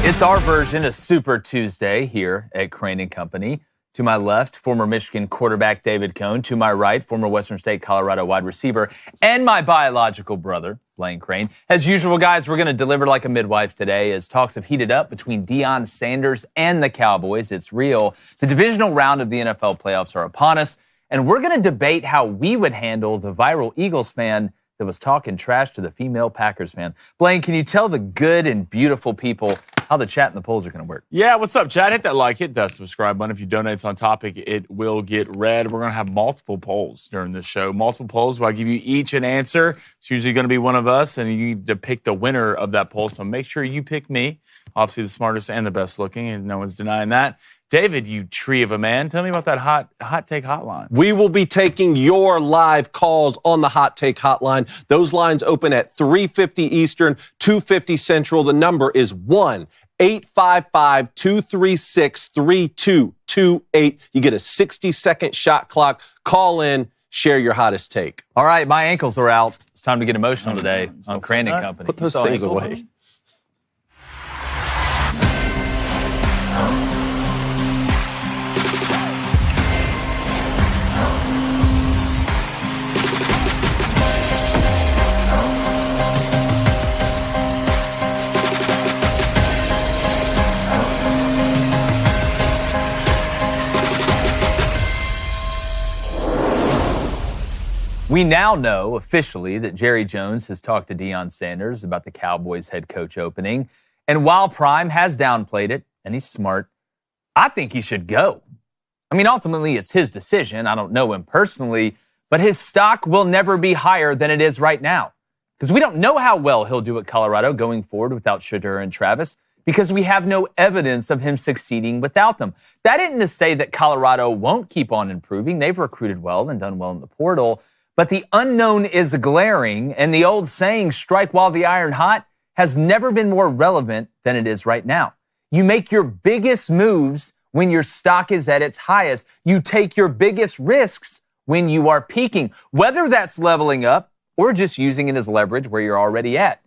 It's our version of Super Tuesday here at Crain and Company. To my left, former Michigan quarterback David Cohn. To my right, former Western State Colorado wide receiver and my biological brother, Blaine Crain. As usual, guys, we're going to deliver like a midwife today as talks have heated up between Deion Sanders and the Cowboys. It's real. The divisional round of the NFL playoffs are upon us, and we're going to debate how we would handle the viral Eagles fan that was talking trash to the female Packers fan. Blaine, can you tell the good and beautiful people how the chat and the polls are going to work? Yeah, what's up, chat? Hit that like, hit that subscribe button. If you donate on topic, it will get read. We're going to have multiple polls during this show. Multiple polls where I give you each an answer. It's usually going to be one of us, and you need to pick the winner of that poll. So make sure you pick me. Obviously the smartest and the best looking, and no one's denying that. David, you tree of a man, tell me about that hot take hotline. We will be taking your live calls on the hot take hotline. Those lines open at 3:50 Eastern, 2:50 Central. The number is 1-855-236-3228. You get a 60-second shot clock. Call in, share your hottest take. All right, my ankles are out. It's time to get emotional today on Crain and Company. Put those things away. We now know officially that Jerry Jones has talked to Deion Sanders about the Cowboys head coach opening. And while Prime has downplayed it, and he's smart, I think he should go. I mean, ultimately, it's his decision. I don't know him personally, but his stock will never be higher than it is right now. Because we don't know how well he'll do at Colorado going forward without Shedeur and Travis, because we have no evidence of him succeeding without them. That isn't to say that Colorado won't keep on improving. They've recruited well and done well in the portal. But the unknown is glaring, and the old saying, strike while the iron hot, has never been more relevant than it is right now. You make your biggest moves when your stock is at its highest. You take your biggest risks when you are peaking, whether that's leveling up or just using it as leverage where you're already at.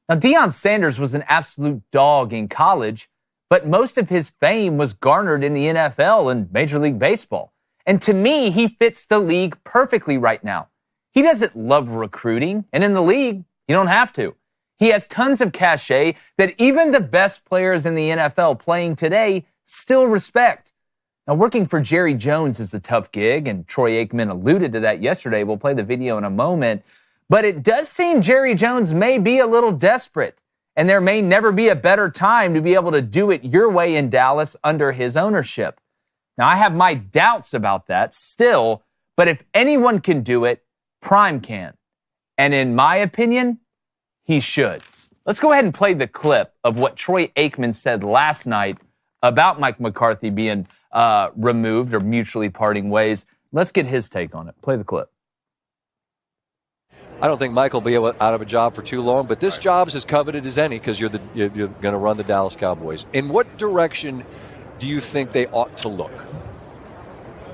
Now, Deion Sanders was an absolute dog in college, but most of his fame was garnered in the NFL and Major League Baseball. And to me, he fits the league perfectly right now. He doesn't love recruiting, and in the league, you don't have to. He has tons of cachet that even the best players in the NFL playing today still respect. Now, working for Jerry Jones is a tough gig, and Troy Aikman alluded to that yesterday. We'll play the video in a moment. But it does seem Jerry Jones may be a little desperate, and there may never be a better time to be able to do it your way in Dallas under his ownership. Now, I have my doubts about that still, but if anyone can do it, Prime can. And in my opinion, he should. Let's go ahead and play the clip of what Troy Aikman said last night about Mike McCarthy being removed or mutually parting ways. Let's get his take on it. Play the clip. I don't think Mike will be out of a job for too long, but this job's as coveted as any because you're going to run the Dallas Cowboys. In what direction do you think they ought to look?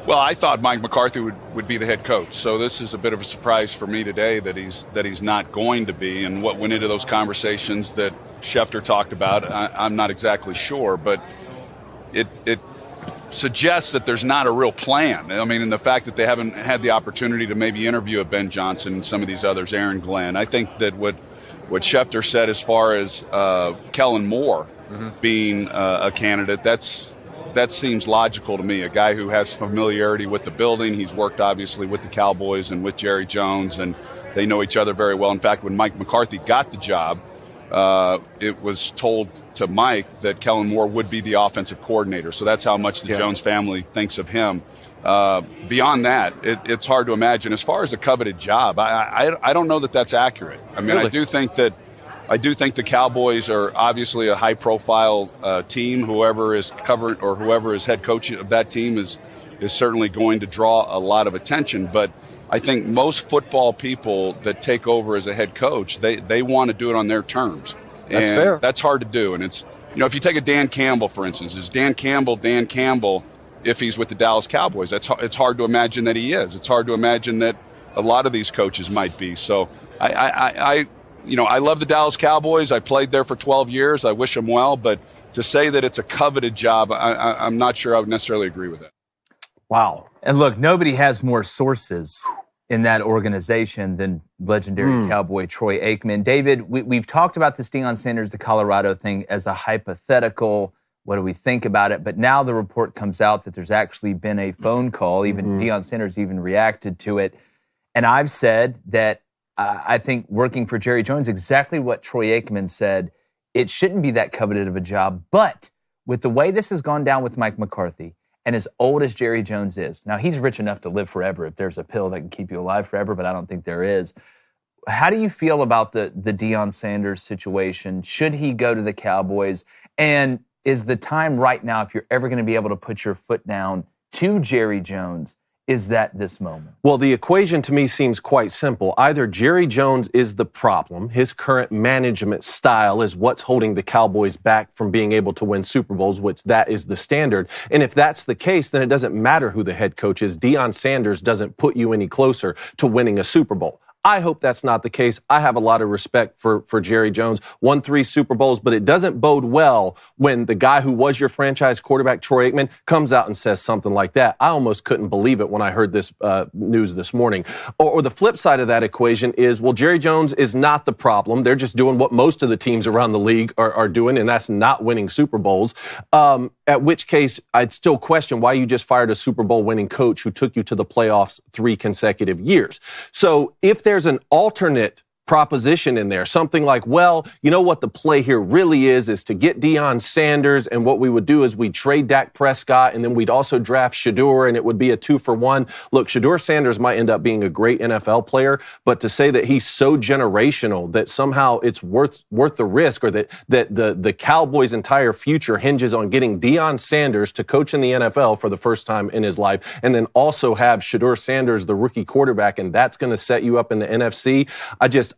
Well, I thought Mike McCarthy would be the head coach, so this is a bit of a surprise for me today that he's not going to be. And what went into those conversations that Schefter talked about, I'm not exactly sure, but it suggests that there's not a real plan. I mean, and the fact that they haven't had the opportunity to maybe interview a Ben Johnson and some of these others, Aaron Glenn. I think that what Schefter said as far as Kellen Moore being a candidate, that seems logical to me. A guy who has familiarity with the building. He's worked obviously with the Cowboys and with Jerry Jones, and they know each other very well. In fact, when Mike McCarthy got the job, it was told to Mike that Kellen Moore would be the offensive coordinator. So that's how much the Jones family thinks of him. Beyond that, it's hard to imagine. As far as a coveted job, I don't know that that's accurate. I mean, really? I do think the Cowboys are obviously a high-profile team. Whoever is covered or whoever is head coach of that team is certainly going to draw a lot of attention. But I think most football people that take over as a head coach, they want to do it on their terms. That's fair. That's hard to do. And it's, if you take a Dan Campbell, for instance, is Dan Campbell if he's with the Dallas Cowboys? It's hard to imagine that he is. It's hard to imagine that a lot of these coaches might be. So I love the Dallas Cowboys. I played there for 12 years. I wish them well. But to say that it's a coveted job, I'm not sure I would necessarily agree with that. Wow. And look, nobody has more sources in that organization than legendary Cowboy Troy Aikman. David, we've talked about this Deion Sanders, the Colorado thing as a hypothetical. What do we think about it? But now the report comes out that there's actually been a phone call. Even Deion Sanders even reacted to it. And I've said that I think working for Jerry Jones, exactly what Troy Aikman said, it shouldn't be that coveted of a job. But with the way this has gone down with Mike McCarthy, and as old as Jerry Jones is, now he's rich enough to live forever if there's a pill that can keep you alive forever, but I don't think there is. How do you feel about the Deion Sanders situation? Should he go to the Cowboys? And is the time right now, if you're ever going to be able to put your foot down to Jerry Jones, is that this moment? Well, the equation to me seems quite simple. Either Jerry Jones is the problem, his current management style is what's holding the Cowboys back from being able to win Super Bowls, which that is the standard. And if that's the case, then it doesn't matter who the head coach is. Deion Sanders doesn't put you any closer to winning a Super Bowl. I hope that's not the case. I have a lot of respect for Jerry Jones. Won 3 Super Bowls, but it doesn't bode well when the guy who was your franchise quarterback, Troy Aikman, comes out and says something like that. I almost couldn't believe it when I heard this news this morning. Or the flip side of that equation is, well, Jerry Jones is not the problem. They're just doing what most of the teams around the league are doing, and that's not winning Super Bowls. At which case, I'd still question why you just fired a Super Bowl winning coach who took you to the playoffs 3 consecutive years. So if there's an alternate proposition in there, something like, well, you know what the play here really is to get Deion Sanders, and what we would do is we'd trade Dak Prescott, and then we'd also draft Shedeur, and it would be a 2-for-1. Look, Shedeur Sanders might end up being a great NFL player, but to say that he's so generational that somehow it's worth the risk, or that the Cowboys' entire future hinges on getting Deion Sanders to coach in the NFL for the first time in his life, and then also have Shedeur Sanders, the rookie quarterback, and that's going to set you up in the NFC.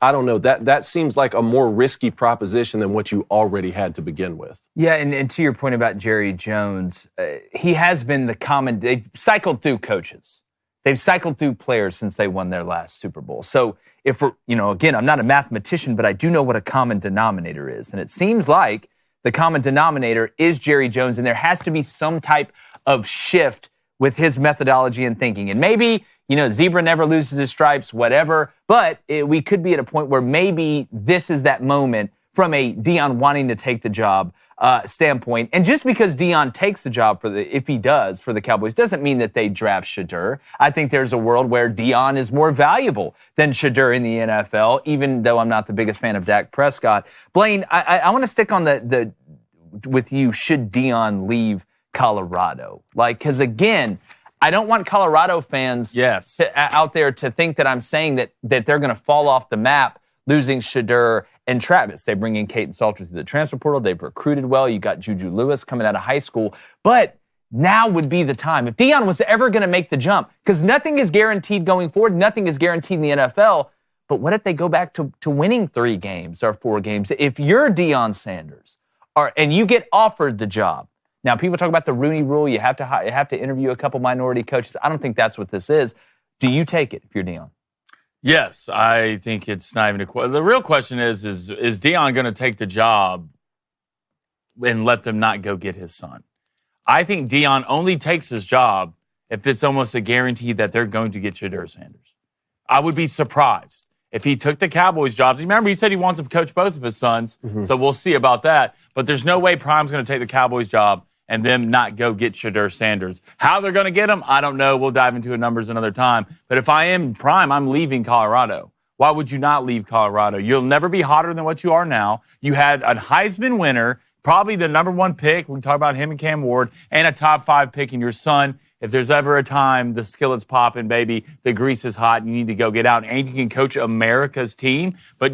I don't know. That seems like a more risky proposition than what you already had to begin with. Yeah, and to your point about Jerry Jones, he has been they've cycled through coaches. They've cycled through players since they won their last Super Bowl. So if we're, again, I'm not a mathematician, but I do know what a common denominator is. And it seems like the common denominator is Jerry Jones, and there has to be some type of shift with his methodology and thinking. And maybe, zebra never loses his stripes, whatever. But we could be at a point where maybe this is that moment from a Deion wanting to take the job standpoint. And just because Deion takes the job if he does for the Cowboys, doesn't mean that they draft Shedeur. I think there's a world where Deion is more valuable than Shedeur in the NFL, even though I'm not the biggest fan of Dak Prescott. Blaine, I want to stick on with you. Should Deion leave Colorado? Because again, I don't want Colorado fans out there to think that I'm saying that they're going to fall off the map losing Shedeur and Travis. They bring in Caden Salter through the transfer portal. They've recruited well. You got Juju Lewis coming out of high school. But now would be the time. If Deion was ever going to make the jump, because nothing is guaranteed going forward, nothing is guaranteed in the NFL, but what if they go back to winning 3 games or 4 games? If you're Deion Sanders and you get offered the job, now, people talk about the Rooney Rule. You have to interview a couple minority coaches. I don't think that's what this is. Do you take it if you're Deion? Yes, I think it's not even a question. The real question is Deion going to take the job and let them not go get his son? I think Deion only takes his job if it's almost a guarantee that they're going to get Shedeur Sanders. I would be surprised if he took the Cowboys jobs. Remember, he said he wants to coach both of his sons, so we'll see about that. But there's no way Prime's going to take the Cowboys job and them not go get Shedeur Sanders. How they're going to get him, I don't know. We'll dive into the numbers another time. But if I am Prime, I'm leaving Colorado. Why would you not leave Colorado? You'll never be hotter than what you are now. You had a Heisman winner, probably the number 1 pick. We can talk about him and Cam Ward, and a top 5 pick in your son. If there's ever a time the skillet's popping, baby, the grease is hot, and you need to go get out, and you can coach America's team. But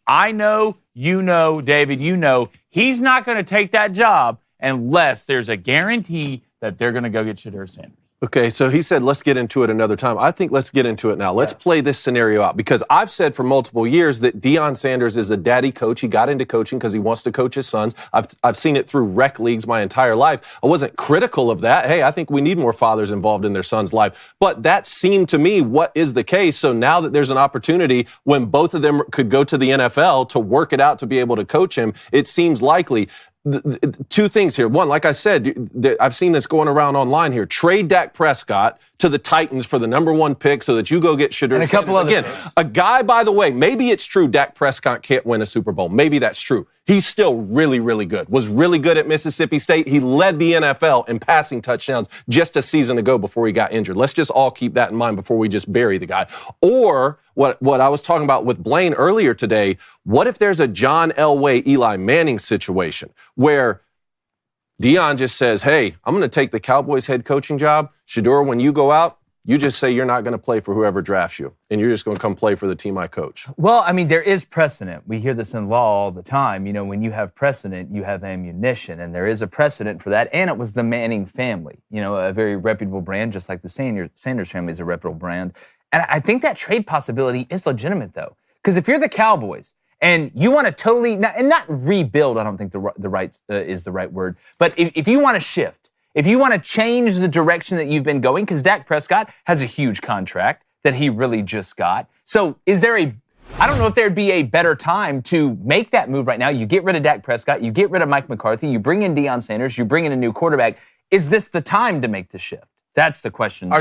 I know, David, he's not going to take that job unless there's a guarantee that they're going to go get Shedeur Sanders. Okay, so he said, let's get into it another time. I think let's get into it now. Let's play this scenario out because I've said for multiple years that Deion Sanders is a daddy coach. He got into coaching because he wants to coach his sons. I've seen it through rec leagues my entire life. I wasn't critical of that. Hey, I think we need more fathers involved in their son's life. But that seemed to me what is the case. So now that there's an opportunity when both of them could go to the NFL to work it out to be able to coach him, it seems likely. Two things here. One, like I said, I've seen this going around online here. Trade Dak Prescott to the Titans for the number 1 pick so that you go get Shedeur and a couple Sanders. Again, a guy, by the way, maybe it's true Dak Prescott can't win a Super Bowl. Maybe that's true. He's still really, really good. Was really good at Mississippi State. He led the NFL in passing touchdowns just a season ago before he got injured. Let's just all keep that in mind before we just bury the guy. Or what I was talking about with Blaine earlier today, what if there's a John Elway, Eli Manning situation where Deion just says, hey, I'm going to take the Cowboys head coaching job. Shedeur, when you go out, you just say you're not going to play for whoever drafts you, and you're just going to come play for the team I coach. Well, I mean, there is precedent. We hear this in law all the time. You know, when you have precedent, you have ammunition, and there is a precedent for that. And it was the Manning family, you know, a very reputable brand, just like the Sanders family is a reputable brand. And I think that trade possibility is legitimate, though, because if you're the Cowboys and you want to totally not rebuild, I don't think the right is the right word, but if you want to shift. If you want to change the direction that you've been going, because Dak Prescott has a huge contract that he really just got. So I don't know if there'd be a better time to make that move right now. You get rid of Dak Prescott, you get rid of Mike McCarthy, you bring in Deion Sanders, you bring in a new quarterback. Is this the time to make the shift? That's the question.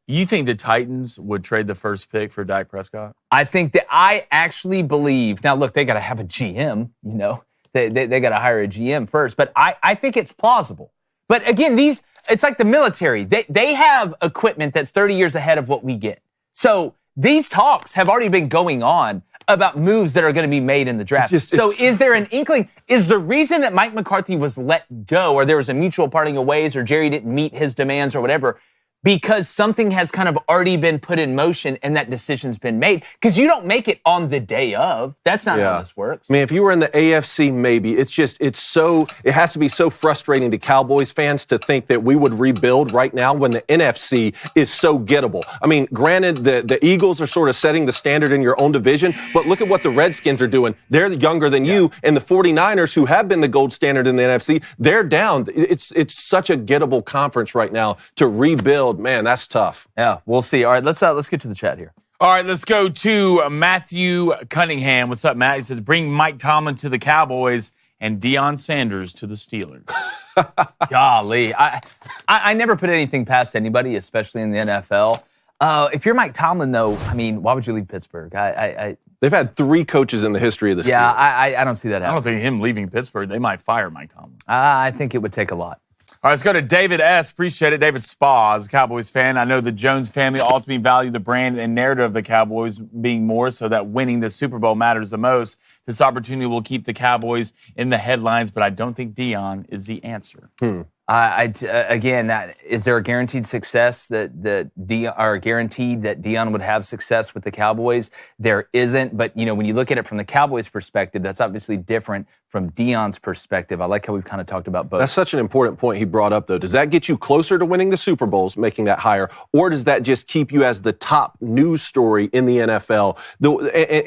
You think the Titans would trade the first pick for Dak Prescott? I think that I actually believe, now look, they got to have a GM, you know. They got to hire a GM first, but I think it's plausible. But again, it's like the military. They have equipment that's 30 years ahead of what we get. So these talks have already been going on about moves that are going to be made in the draft. So is there an inkling? Is the reason that Mike McCarthy was let go, or there was a mutual parting of ways, or Jerry didn't meet his demands or whatever, because something has kind of already been put in motion and that decision's been made? Because you don't make it on the day of. That's not how this works. I mean, if you were in the AFC, maybe. It has to be so frustrating to Cowboys fans to think that we would rebuild right now when the NFC is so gettable. I mean, granted, the Eagles are sort of setting the standard in your own division, but look at what the Redskins are doing. They're younger than you, and the 49ers, who have been the gold standard in the NFC, they're down. It's such a gettable conference right now to rebuild. Man, that's tough. Yeah, we'll see. All right, let's get to the chat here. All right, let's go to Matthew Cunningham. What's up, Matt? He says, bring Mike Tomlin to the Cowboys and Deion Sanders to the Steelers. Golly. I never put anything past anybody, especially in the NFL. If you're Mike Tomlin, though, I mean, why would you leave Pittsburgh? They've had 3 coaches in the history of the Steelers. Yeah, I don't see that happening. I don't think him leaving Pittsburgh, they might fire Mike Tomlin. I think it would take a lot. All right, let's go to David S. Appreciate it. David Spas, Cowboys fan. I know the Jones family ultimately value the brand and narrative of the Cowboys being more so that winning the Super Bowl matters the most. This opportunity will keep the Cowboys in the headlines, but I don't think Deion is the answer. Again, is there a guaranteed success that Deion would have success with the Cowboys? There isn't, but you know, when you look at it from the Cowboys' perspective, that's obviously different from Deion's perspective. I like how we've kind of talked about both. That's such an important point he brought up, though. Does that get you closer to winning the Super Bowls, making that higher, or does that just keep you as the top news story in the NFL?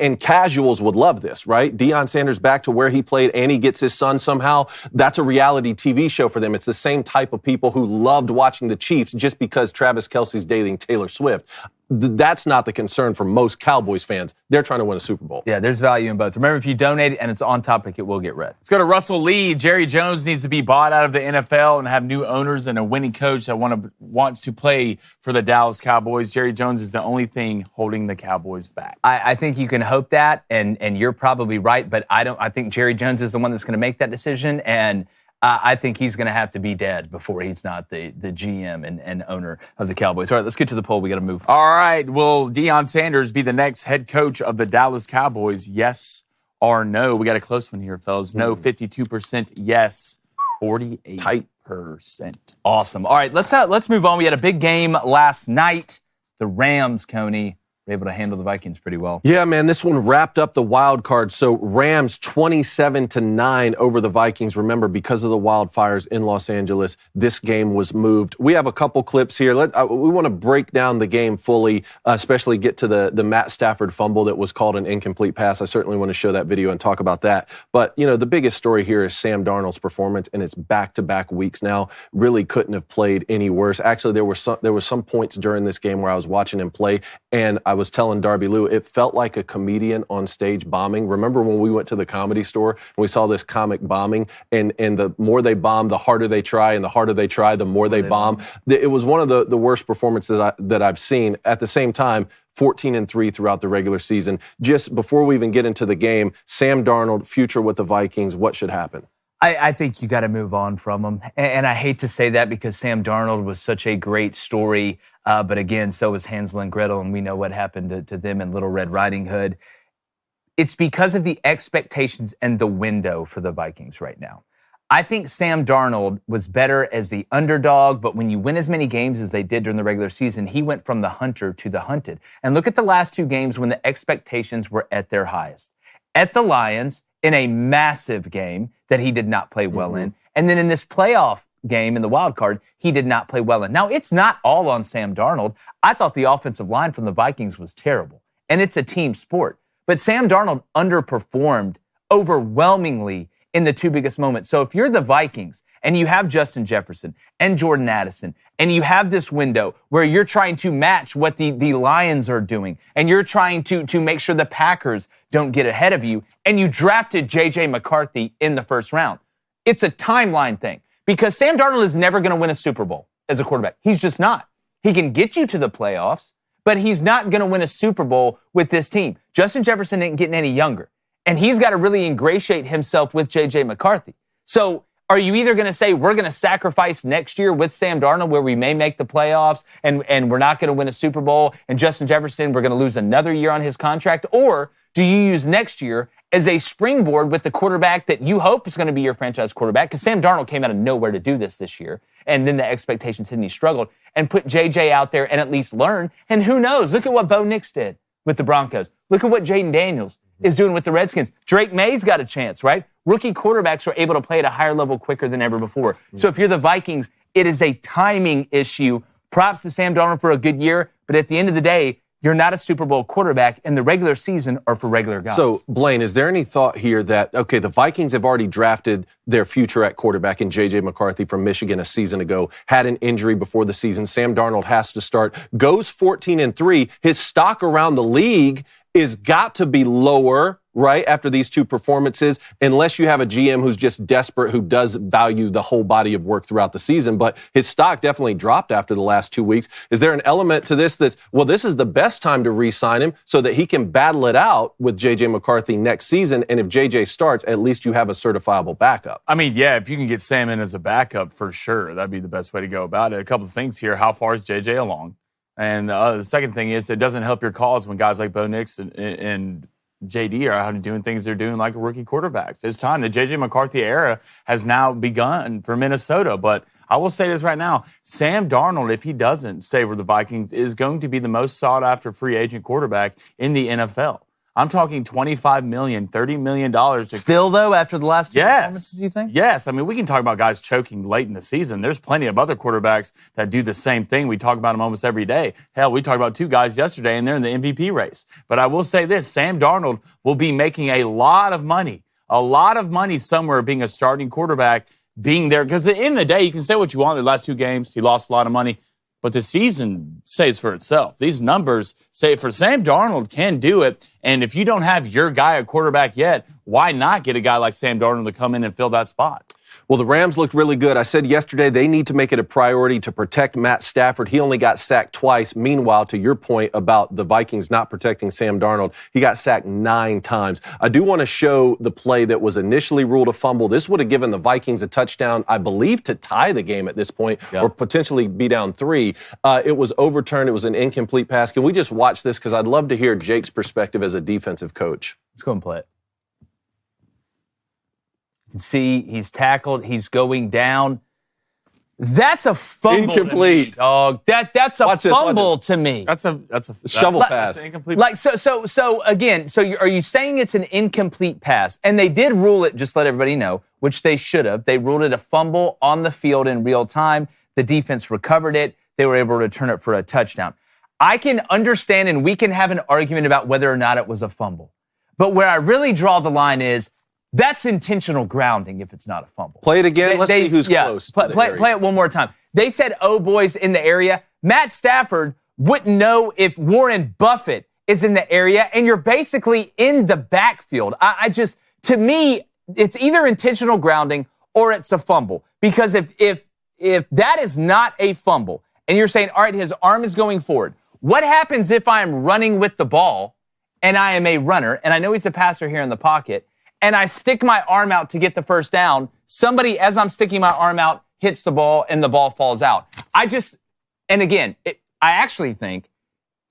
And casuals would love this, right? Deion Sanders back to where he played, and he gets his son somehow. That's a reality TV show for them. It's the same type of people who loved watching the Chiefs just because Travis Kelce's dating Taylor Swift. That's not the concern for most Cowboys fans. They're trying to win a Super Bowl. Yeah, there's value in both. Remember, if you donate and it's on topic, it will get read. Let's go to Russell Lee. Jerry Jones needs to be bought out of the NFL and have new owners and a winning coach that wants to play for the Dallas Cowboys. Jerry Jones is the only thing holding the Cowboys back. I think you can hope that, and you're probably right, but I think Jerry Jones is the one that's going to make that decision, and I think he's going to have to be dead before he's not the GM and owner of the Cowboys. All right, let's get to the poll. We got to move. All right. Will Deion Sanders be the next head coach of the Dallas Cowboys? Yes or no? We got a close one here, fellas. No, 52%. Yes, 48%. Awesome. All right, let's move on. We had a big game last night. The Rams, Coney, were able to handle the Vikings pretty well. Yeah, man, this one wrapped up the wild card. So Rams 27-9 over the Vikings. Remember, because of the wildfires in Los Angeles, this game was moved. We have a couple clips here. We want to break down the game fully, especially get to the Matt Stafford fumble that was called an incomplete pass. I certainly want to show that video and talk about that. But, the biggest story here is Sam Darnold's performance, and it's back-to-back weeks now. Really couldn't have played any worse. Actually, there were some points during this game where I was watching him play, and I was telling Darby Lou, it felt like a comedian on stage bombing. Remember when we went to the Comedy Store and we saw this comic bombing, and the more they bomb, the harder they try, and the harder they try, the more they bomb. It was one of the worst performances that I've seen. At the same time, 14-3 throughout the regular season. Just before we even get into the game, Sam Darnold, future with the Vikings, what should happen? I think you got to move on from him. And I hate to say that because Sam Darnold was such a great story. But again, so was Hansel and Gretel, and we know what happened to them in Little Red Riding Hood. It's because of the expectations and the window for the Vikings right now. I think Sam Darnold was better as the underdog, but when you win as many games as they did during the regular season, he went from the hunter to the hunted. And look at the last two games when the expectations were at their highest. At the Lions, in a massive game that he did not play well in. And then in this playoff game in the wild card, he did not play well in. Now, it's not all on Sam Darnold. I thought the offensive line from the Vikings was terrible, and it's a team sport. But Sam Darnold underperformed overwhelmingly in the two biggest moments. So if you're the Vikings and you have Justin Jefferson and Jordan Addison, and you have this window where you're trying to match what the Lions are doing, and you're trying to make sure the Packers don't get ahead of you, and you drafted J.J. McCarthy in the first round, it's a timeline thing. Because Sam Darnold is never going to win a Super Bowl as a quarterback. He's just not. He can get you to the playoffs, but he's not going to win a Super Bowl with this team. Justin Jefferson ain't getting any younger, and he's got to really ingratiate himself with J.J. McCarthy. So are you either going to say we're going to sacrifice next year with Sam Darnold where we may make the playoffs and we're not going to win a Super Bowl, and Justin Jefferson, we're going to lose another year on his contract? Or do you use next year as a springboard with the quarterback that you hope is going to be your franchise quarterback? Because Sam Darnold came out of nowhere to do this year, and then the expectations hit and he struggled, and put JJ out there and at least learn. And who knows? Look at what Bo Nix did with the Broncos. Look at what Jaden Daniels is doing with the Redskins. Drake May's got a chance, right? Rookie quarterbacks are able to play at a higher level quicker than ever before. So if you're the Vikings, it is a timing issue. Props to Sam Darnold for a good year, but at the end of the day, you're not a Super Bowl quarterback, and the regular season are for regular guys. So, Blaine, is there any thought here that, okay, the Vikings have already drafted their future at quarterback in J.J. McCarthy from Michigan a season ago, had an injury before the season. Sam Darnold has to start, goes 14-3. His stock around the league is got to be lower, right, after these two performances, unless you have a GM who's just desperate, who does value the whole body of work throughout the season. But his stock definitely dropped after the last 2 weeks. Is there an element to this that's, well, this is the best time to re-sign him so that he can battle it out with J.J. McCarthy next season? And if J.J. starts, at least you have a certifiable backup. I mean, yeah, if you can get Sam in as a backup, for sure, that'd be the best way to go about it. A couple of things here. How far is J.J. along? And the second thing is, it doesn't help your cause when guys like Bo Nix and JD are out and doing things they're doing like rookie quarterbacks. It's time. The J.J. McCarthy era has now begun for Minnesota. But I will say this right now, Sam Darnold, if he doesn't stay with the Vikings, is going to be the most sought-after free agent quarterback in the NFL. I'm talking $25 million, $30 million. Still, though, after the last two performances, you think? Yes. I mean, we can talk about guys choking late in the season. There's plenty of other quarterbacks that do the same thing. We talk about them almost every day. Hell, we talked about two guys yesterday, and they're in the MVP race. But I will say this, Sam Darnold will be making a lot of money somewhere being a starting quarterback, being there. Because at the end of the day, you can say what you want in the last two games. He lost a lot of money. But the season says for itself. These numbers say for Sam Darnold can do it. And if you don't have your guy at quarterback yet, why not get a guy like Sam Darnold to come in and fill that spot? Well, the Rams looked really good. I said yesterday they need to make it a priority to protect Matt Stafford. He only got sacked twice. Meanwhile, to your point about the Vikings not protecting Sam Darnold, he got sacked 9 times. I do want to show the play that was initially ruled a fumble. This would have given the Vikings a touchdown, I believe, to tie the game at this point, or potentially be down 3. It was overturned. It was an incomplete pass. Can we just watch this? Because I'd love to hear Jake's perspective as a defensive coach. Let's go and play it. You can see he's tackled. He's going down. That's a fumble. Incomplete. To me, dog. That's a fumble to me. That's a shovel pass. That's incomplete. Like so again. Are you saying it's an incomplete pass? And they did rule it. Just let everybody know, which they should have. They ruled it a fumble on the field in real time. The defense recovered it. They were able to return it for a touchdown. I can understand, and we can have an argument about whether or not it was a fumble. But where I really draw the line is that's intentional grounding if it's not a fumble. Play it again. Let's see who's close. Play it one more time. They said, oh, boys, in the area. Matt Stafford wouldn't know if Warren Buffett is in the area, and you're basically in the backfield. To me, it's either intentional grounding or it's a fumble. Because if that is not a fumble, and you're saying, all right, his arm is going forward, what happens if I'm running with the ball and I am a runner, and I know he's a passer here in the pocket, and I stick my arm out to get the first down, somebody, as I'm sticking my arm out, hits the ball and the ball falls out. I actually think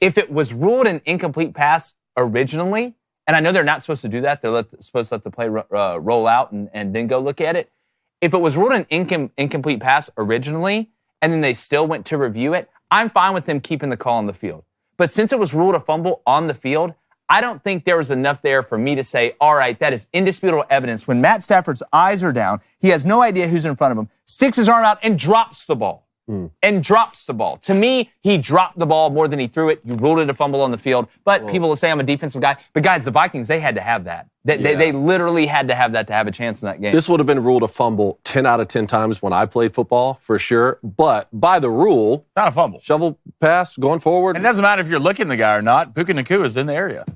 if it was ruled an incomplete pass originally, and I know they're not supposed to do that, they're supposed to let the play roll out and then go look at it. If it was ruled an incomplete pass originally, and then they still went to review it, I'm fine with them keeping the call on the field. But since it was ruled a fumble on the field, I don't think there was enough there for me to say, all right, that is indisputable evidence. When Matt Stafford's eyes are down, he has no idea who's in front of him, sticks his arm out and drops the ball. To me, he dropped the ball more than he threw it. You ruled it a fumble on the field. But people will say I'm a defensive guy. But guys, the Vikings, they had to have that. They literally had to have that to have a chance in that game. This would have been ruled a fumble 10 out of 10 times when I played football, for sure. But by the rule, not a fumble. Shovel pass going forward. And it doesn't matter if you're looking at the guy or not. Puka Nacua is in the area.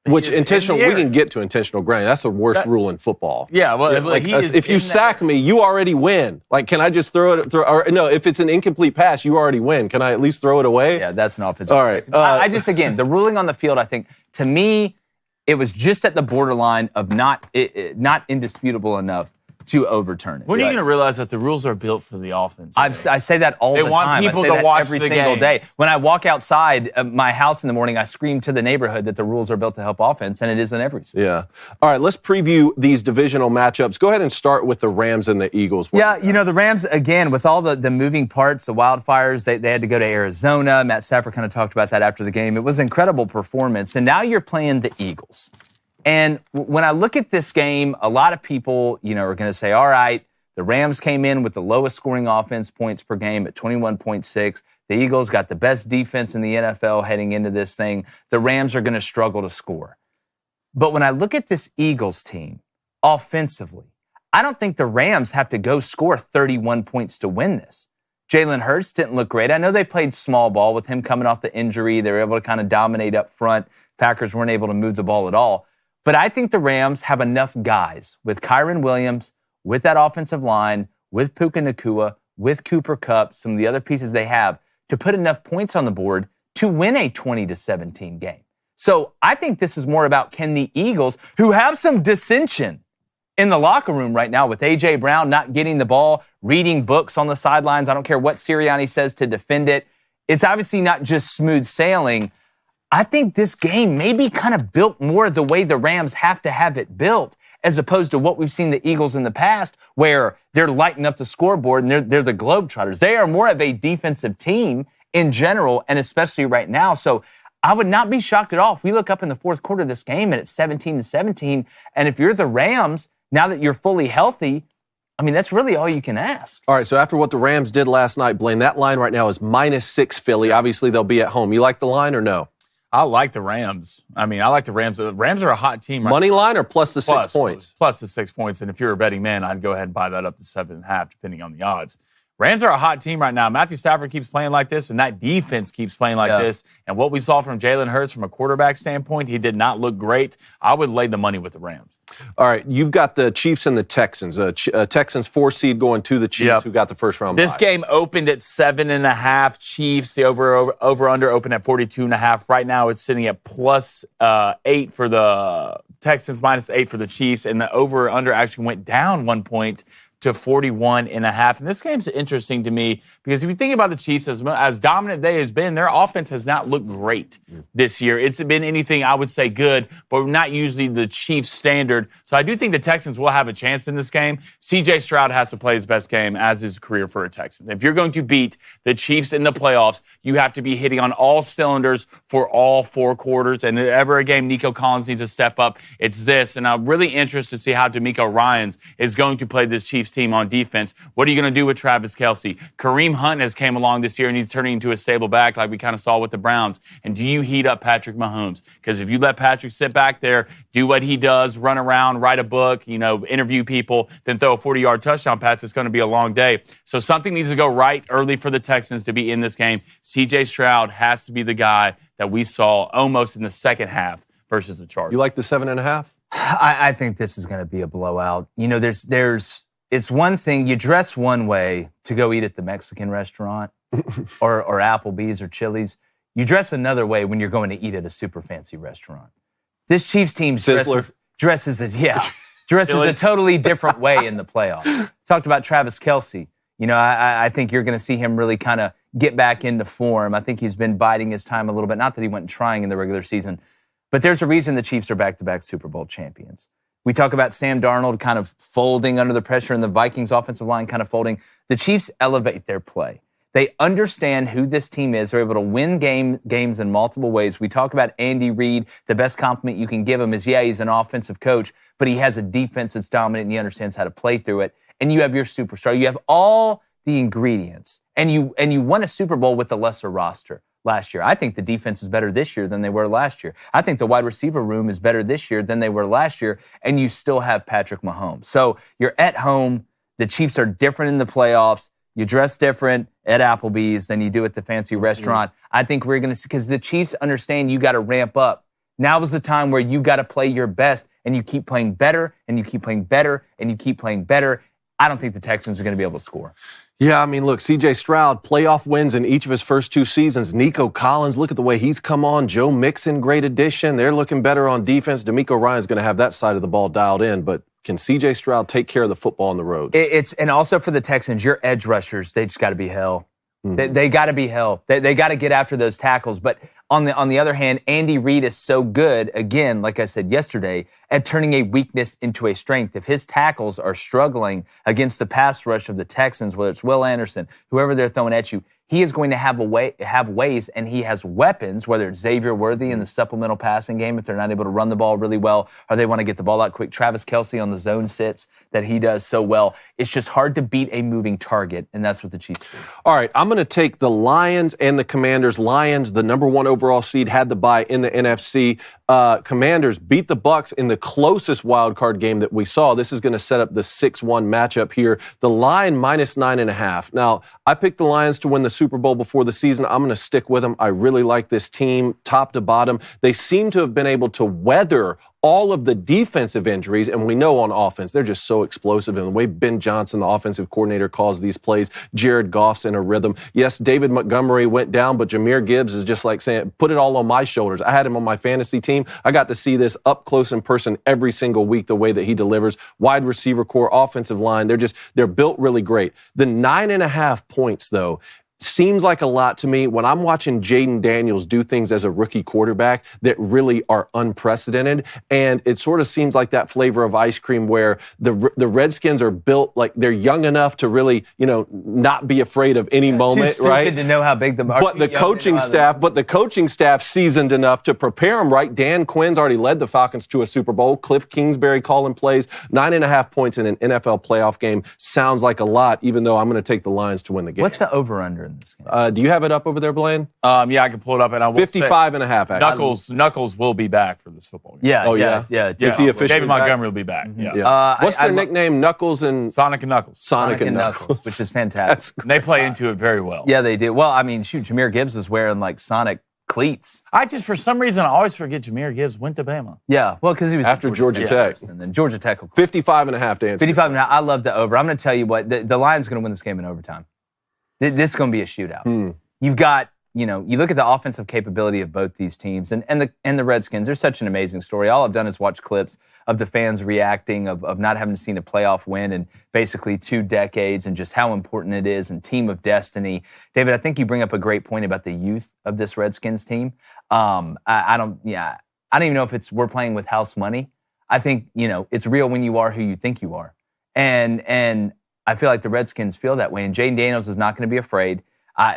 Which intentional, we can get to intentional grounding. That's the worst rule in football. Yeah, well, if you sack me, you already win. Like, can I just throw it? Or no, if it's an incomplete pass, you already win. Can I at least throw it away? Yeah, that's an offensive. All right. Again, the ruling on the field, I think, to me, it was just at the borderline of not indisputable enough to overturn it. When are you going to realize that the rules are built for the offense? I say that all the time. They want people to watch every the single games. day. When I walk outside my house in the morning, I scream to the neighborhood that the rules are built to help offense, and it is in every sport. Yeah. All right, let's preview these divisional matchups. Go ahead and start with the Rams and the Eagles. Yeah, the Rams, again, with all the moving parts, the wildfires, they had to go to Arizona. Matt Stafford kind of talked about that after the game. It was an incredible performance, and now you're playing the Eagles. And when I look at this game, a lot of people, are going to say, all right, the Rams came in with the lowest scoring offense points per game at 21.6. The Eagles got the best defense in the NFL heading into this thing. The Rams are going to struggle to score. But when I look at this Eagles team offensively, I don't think the Rams have to go score 31 points to win this. Jalen Hurts didn't look great. I know they played small ball with him coming off the injury. They were able to kind of dominate up front. Packers weren't able to move the ball at all. But I think the Rams have enough guys with Kyren Williams, with that offensive line, with Puka Nacua, with Cooper Kupp, some of the other pieces they have, to put enough points on the board to win a 20-17 game. So I think this is more about, can the Eagles, who have some dissension in the locker room right now with A.J. Brown not getting the ball, reading books on the sidelines. I don't care what Sirianni says to defend it. It's obviously not just smooth sailing. I think this game may be kind of built more the way the Rams have to have it built, as opposed to what we've seen the Eagles in the past, where they're lighting up the scoreboard and they're the Globetrotters. They are more of a defensive team in general, and especially right now. So I would not be shocked at all if we look up in the fourth quarter of this game and it's 17-17. And if you're the Rams, now that you're fully healthy, I mean, that's really all you can ask. All right, so after what the Rams did last night, Blaine, that line right now is -6 Philly. Obviously, they'll be at home. You like the line or no? I like the Rams. I like the Rams. The Rams are a hot team. Money line or plus the 6 points? Plus the 6 points. And if you're a betting man, I'd go ahead and buy that up to 7.5, depending on the odds. Rams are a hot team right now. Matthew Stafford keeps playing like this, and that defense keeps playing like this. And what we saw from Jalen Hurts from a quarterback standpoint, he did not look great. I would lay the money with the Rams. All right, you've got the Chiefs and the Texans. Texans 4 seed going to the Chiefs, who got the first round. This game opened at 7.5. Chiefs, the over-under opened at 42.5. Right now it's sitting at +8 for the Texans, -8 for the Chiefs, and the over-under actually went down 1 point to 41.5. And this game's interesting to me because if you think about the Chiefs, as dominant they has been, their offense has not looked great this year. It's been anything, I would say, good, but not usually the Chiefs standard. So I do think the Texans will have a chance in this game. C.J. Stroud has to play his best game as his career for a Texan. If you're going to beat the Chiefs in the playoffs, you have to be hitting on all cylinders for all 4 quarters. And if ever a game Nico Collins needs to step up, it's this. And I'm really interested to see how D'Amico Ryans is going to play this Chiefs team on defense. What are you going to do with Travis Kelce? Kareem Hunt has came along this year, and he's turning into a stable back like we kind of saw with the Browns. And do you heat up Patrick Mahomes? Because if you let Patrick sit back there, do what he does, run around, write a book, interview people, then throw a 40-yard touchdown pass, it's going to be a long day. So something needs to go right early for the Texans to be in this game. C.J. Stroud has to be the guy that we saw almost in the second half versus the Chargers. You like the 7.5? I think this is going to be a blowout. It's one thing, you dress one way to go eat at the Mexican restaurant or Applebee's or Chili's. You dress another way when you're going to eat at a super fancy restaurant. This Chiefs team dresses a totally different way in the playoffs. Talked about Travis Kelce. I think you're going to see him really kind of get back into form. I think he's been biding his time a little bit. Not that he went trying in the regular season, but there's a reason the Chiefs are back-to-back Super Bowl champions. We talk about Sam Darnold kind of folding under the pressure and the Vikings offensive line kind of folding. The Chiefs elevate their play. They understand who this team is. They're able to win games in multiple ways. We talk about Andy Reid. The best compliment you can give him is, he's an offensive coach, but he has a defense that's dominant and he understands how to play through it. And you have your superstar. You have all the ingredients. And you won a Super Bowl with a lesser roster last year. I think the defense is better this year than they were last year. I think the wide receiver room is better this year than they were last year, and you still have Patrick Mahomes. So you're at home. The Chiefs are different in the playoffs. You dress different at Applebee's than you do at the fancy restaurant. I think we're going to see, because the Chiefs understand you got to ramp up. Now is the time where you got to play your best, and you keep playing better, and you keep playing better, and you keep playing better. I don't think the Texans are going to be able to score. Yeah, look, C.J. Stroud, playoff wins in each of his first 2 seasons. Nico Collins, look at the way he's come on. Joe Mixon, great addition. They're looking better on defense. D'Amico Ryan's going to have that side of the ball dialed in, but can C.J. Stroud take care of the football on the road? And also for the Texans, your edge rushers, they just got to be hell. They got to be hell. They got to get after those tackles. But on the other hand, Andy Reid is so good, again, like I said yesterday, at turning a weakness into a strength. If his tackles are struggling against the pass rush of the Texans, whether it's Will Anderson, whoever they're throwing at you, he is going to have ways, and he has weapons, whether it's Xavier Worthy in the supplemental passing game, if they're not able to run the ball really well, or they want to get the ball out quick. Travis Kelce on the zone sits that he does so well. It's just hard to beat a moving target, and that's what the Chiefs do. All right, I'm going to take the Lions and the Commanders. Lions, the number 1 overall seed, had the bye in the NFC. Commanders beat the Bucs in the closest wild card game that we saw. This is going to set up the 6-1 matchup here. The line -9.5. Now, I picked the Lions to win the Super Bowl before the season. I'm going to stick with them. I really like this team, top to bottom. They seem to have been able to weather all of the defensive injuries, and we know on offense, they're just so explosive. And the way Ben Johnson, the offensive coordinator, calls these plays, Jared Goff's in a rhythm. Yes, David Montgomery went down, but Jahmyr Gibbs is just like saying, put it all on my shoulders. I had him on my fantasy team. I got to see this up close in person every single week, the way that he delivers. Wide receiver core, offensive line, they're built really great. The 9.5 points, though, seems like a lot to me when I'm watching Jaden Daniels do things as a rookie quarterback that really are unprecedented. And it sort of seems like that flavor of ice cream where the Redskins are built like they're young enough to really, not be afraid of any moment, too right? Stupid to know how big the But the coaching staff seasoned enough to prepare them, right? Dan Quinn's already led the Falcons to a Super Bowl. Cliff Kingsbury calling plays. 9.5 points in an NFL playoff game sounds like a lot, even though I'm going to take the Lions to win the game. What's the over-under in this game? Do you have it up over there, Blaine? Yeah, I can pull it up, and I will 55.5. Knuckles will be back for this football game. Yeah. Is he officially David back? Montgomery will be back. Mm-hmm. Yeah. What's their nickname? Knuckles and Sonic and Knuckles. Sonic and Knuckles, which is fantastic. They play into it very well. Yeah, they do. Well, Jahmyr Gibbs is wearing like Sonic cleats. For some reason, I always forget Jahmyr Gibbs went to Bama. Yeah, well, because he was after Georgia Tech. And then Georgia Tech. 55.5 to answer. 55.5. I love the over. I'm going to tell you what, the Lions are going to win this game in overtime. This is going to be a shootout. You've got you look at the offensive capability of both these teams and the Redskins. They're such an amazing story. All I've done is watch clips of the fans reacting of not having seen a playoff win in basically 2 decades and just how important it is and team of destiny. David, I think you bring up a great point about the youth of this Redskins team. I don't even know if we're playing with house money. I think, it's real when you are who you think you are. And I feel like the Redskins feel that way. And Jaden Daniels is not going to be afraid.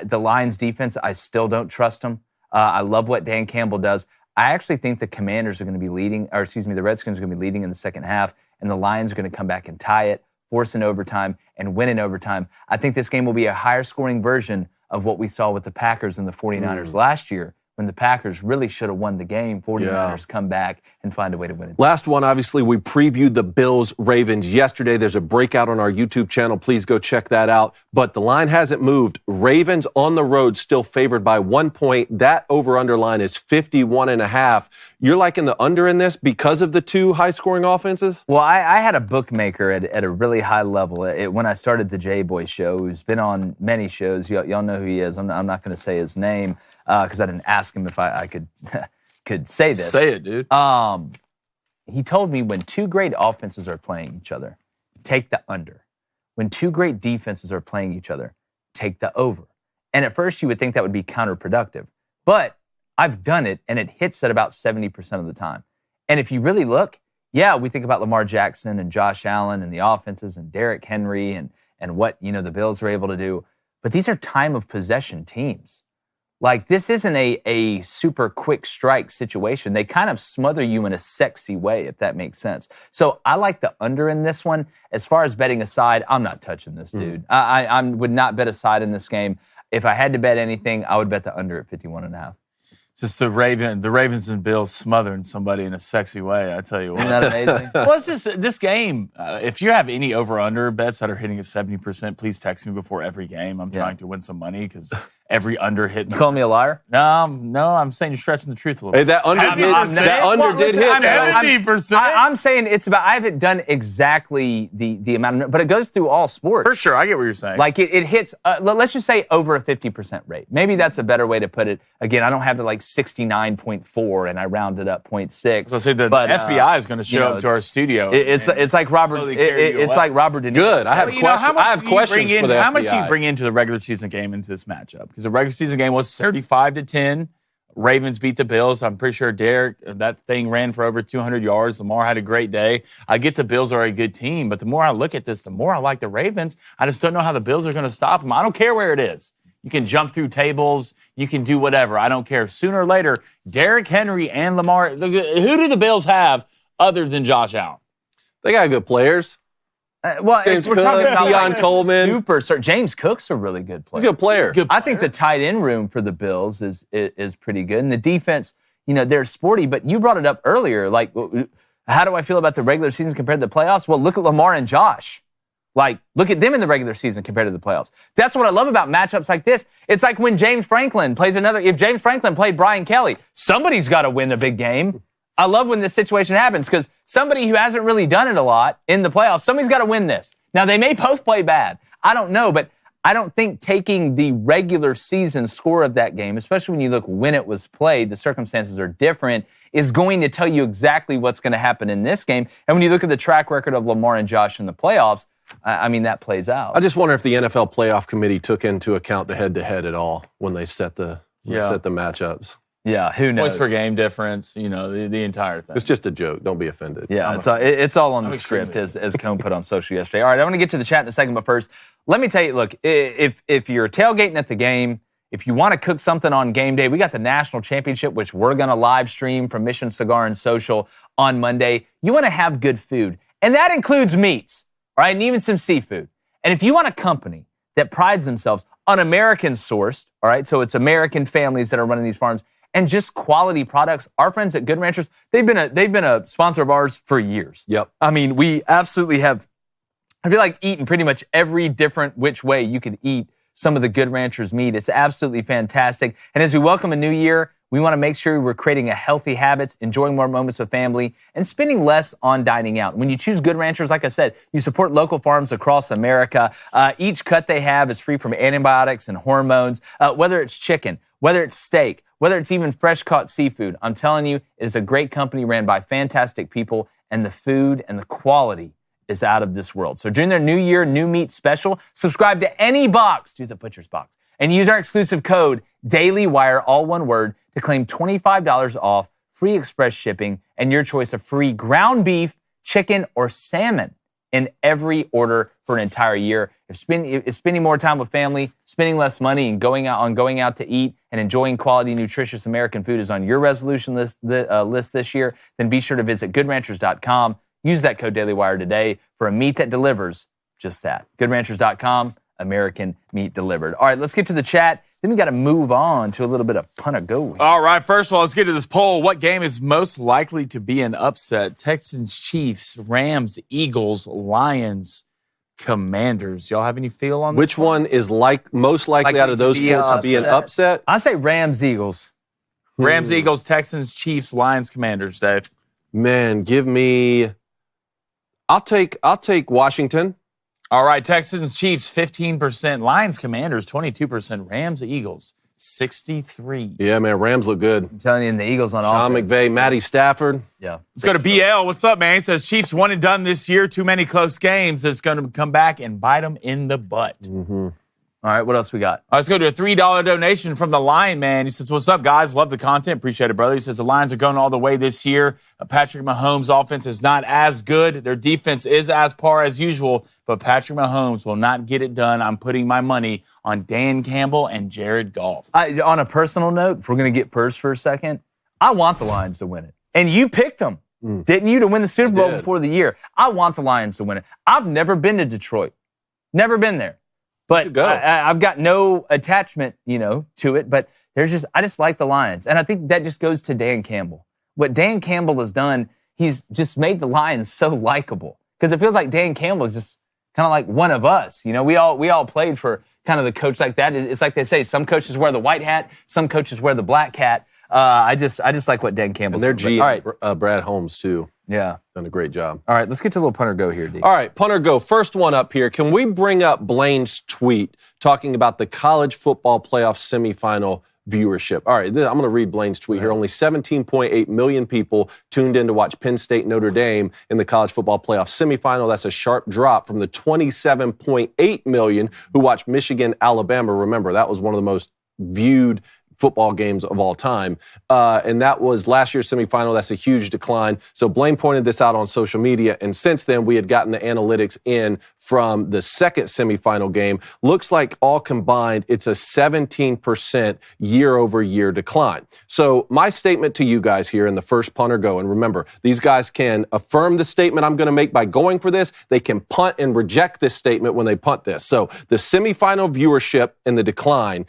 The Lions defense, I still don't trust them. I love what Dan Campbell does. I actually think the Commanders are going to be the Redskins are going to be leading in the second half, and the Lions are going to come back and tie it, force an overtime, and win in overtime. I think this game will be a higher scoring version of what we saw with the Packers and the 49ers last year, when the Packers really should have won the game. 49ers come back and find a way to win it. Last one, obviously, we previewed the Bills-Ravens yesterday. There's a breakout on our YouTube channel. Please go check that out. But the line hasn't moved. Ravens on the road still favored by 1 point. That over-under line is 51.5. You're liking the under in this because of the 2 high-scoring offenses? Well, I had a bookmaker at a really high level. When I started the J-Boy show, who's been on many shows. Y'all know who he is. I'm not going to say his name because I didn't ask him if I could say this. Say it, dude. He told me when 2 great offenses are playing each other, take the under. When 2 great defenses are playing each other, take the over. And at first you would think that would be counterproductive. But I've done it, and it hits at about 70% of the time. And if you really look, we think about Lamar Jackson and Josh Allen and the offenses and Derrick Henry and what, the Bills are able to do. But these are time of possession teams. Like, this isn't a super quick strike situation. They kind of smother you in a sexy way, if that makes sense. So I like the under in this one. As far as betting aside, I'm not touching this, dude. I would not bet aside in this game. If I had to bet anything, I would bet the under at 51.5. Just the Ravens and Bills smothering somebody in a sexy way, I tell you what. Isn't that amazing? Well, it's just this game. If you have any over-under bets that are hitting at 70%, please text me before every game. I'm trying to win some money because every under hit. You call me a liar? No, I'm saying you're stretching the truth a little Hey, bit. that under did hit. 70%. I'm saying it's about, I haven't done exactly the amount of, but it goes through all sports. For sure, I get what you're saying. Like it hits, let's just say over a 50% rate. Maybe that's a better way to put it. Again, I don't have it like 69.4 and I rounded up 0.6. So say the FBI is going to show up to our studio. It's like Robert. It's like Robert De Niro. Good. I have questions for the FBI. How much do you bring into the regular season game into this matchup? Because the regular season game was 35-10. Ravens beat the Bills. I'm pretty sure Derek, that thing ran for over 200 yards. Lamar had a great day. I get the Bills are a good team, but the more I look at this, the more I like the Ravens. I just don't know how the Bills are going to stop them. I don't care where it is. You can jump through tables. You can do whatever. I don't care. Sooner or later, Derrick Henry and Lamar, who do the Bills have other than Josh Allen? They got good players. James we're Cook, talking about Deion Coleman. Superstar. James Cook's a really good player. Good player. I think the tight end room for the Bills is pretty good. And the defense, they're sporty, but you brought it up earlier. Like, how do I feel about the regular season compared to the playoffs? Well, look at Lamar and Josh. Like, look at them in the regular season compared to the playoffs. That's what I love about matchups like this. It's like when James Franklin plays if James Franklin played Brian Kelly, somebody's got to win a big game. I love when this situation happens because somebody who hasn't really done it a lot in the playoffs, somebody's got to win this. Now, they may both play bad. I don't know, but I don't think taking the regular season score of that game, especially when you look when it was played, the circumstances are different, is going to tell you exactly what's going to happen in this game. And when you look at the track record of Lamar and Josh in the playoffs, I mean, that plays out. I just wonder if the NFL playoff committee took into account the head-to-head at all when they set the matchups. Yeah, who knows? Points per game difference, the entire thing. It's just a joke. Don't be offended. Yeah, it's all on the script, as Cone put on social yesterday. All right, I want to get to the chat in a second, but first, let me tell you, look, if you're tailgating at the game, if you want to cook something on game day, we got the national championship, which we're going to live stream from Mission Cigar and Social on Monday. You want to have good food, and that includes meats, all right, and even some seafood. And if you want a company that prides themselves on American sourced, all right, so it's American families that are running these farms, and just quality products. Our friends at Good Ranchers, they've been a sponsor of ours for years. Yep. I mean, we absolutely have, I feel like eating pretty much every different which way you could eat some of the Good Ranchers meat. It's absolutely fantastic. And as we welcome a new year, we want to make sure we're creating a healthy habits, enjoying more moments with family, and spending less on dining out. When you choose Good Ranchers, like I said, you support local farms across America. Each cut they have is free from antibiotics and hormones. Whether it's chicken, Whether it's steak, whether it's even fresh-caught seafood, I'm telling you, it is a great company ran by fantastic people, and the food and the quality is out of this world. So during their New Year, New Meat special, subscribe to any box, do the Butcher's Box, and use our exclusive code DailyWire, all one word, to claim $25 off, free express shipping, and your choice of free ground beef, chicken, or salmon in every order for an entire year. If spending more time with family, spending less money, and going out to eat and enjoying quality, nutritious American food is on your resolution list this year, then be sure to visit GoodRanchers.com. Use that code DailyWire today for a meat that delivers just that. GoodRanchers.com, American meat delivered. All right, let's get to the chat. Then we got to move on to a little bit of Punt or Go. All right, first of all, let's get to this poll. What game is most likely to be an upset? Texans, Chiefs, Rams, Eagles, Lions, Commanders. Y'all have any feel on this? Which one is most likely out of those four to be an upset? I say Rams, Eagles. Rams, Eagles, Texans, Chiefs, Lions, Commanders, Dave. Man, give me... I'll take Washington. All right, Texans, Chiefs, 15%. Lions, Commanders, 22%. Rams, Eagles, 63%. Yeah, man, Rams look good. I'm telling you, and the Eagles on Sean offense. McVay, Matty Stafford. Yeah. Let's go to BL. What's up, man? He says Chiefs one and done this year. Too many close games. It's going to come back and bite them in the butt. Mm-hmm. All right, what else we got? Let's go to a $3 donation from the Lion Man. He says, what's up, guys? Love the content. Appreciate it, brother. He says the Lions are going all the way this year. Patrick Mahomes' offense is not as good. Their defense is as par as usual, but Patrick Mahomes will not get it done. I'm putting my money on Dan Campbell and Jared Goff. On a personal note, if we're going to get purse for a second, I want the Lions to win it. And you picked them, didn't you, to win the Super Bowl before the year? I want the Lions to win it. I've never been to Detroit. Never been there. But I've got no attachment, to it. But I just like the Lions. And I think that just goes to Dan Campbell. What Dan Campbell has done, he's just made the Lions so likable. Because it feels like Dan Campbell is just kind of like one of us. We all played for kind of the coach like that. It's like they say, some coaches wear the white hat, some coaches wear the black hat. I just like what Dan Campbell's doing. And their GM, all right. Brad Holmes, too. Yeah. Done a great job. All right, let's get to a little Punt or Go here, D. All right, Punt or Go. First one up here. Can we bring up Blaine's tweet talking about the college football playoff semifinal viewership? All right, I'm going to read Blaine's tweet here. Only 17.8 million people tuned in to watch Penn State Notre Dame in the college football playoff semifinal. That's a sharp drop from the 27.8 million who watched Michigan, Alabama. Remember, that was one of the most viewed football games of all time. And that was last year's semifinal. That's a huge decline. So Blaine pointed this out on social media. And since then, we had gotten the analytics in from the second semifinal game. Looks like all combined, it's a 17% year-over-year decline. So my statement to you guys here in the first Punt or Go, and remember, these guys can affirm the statement I'm going to make by going for this. They can punt and reject this statement when they punt this. So the semifinal viewership and the decline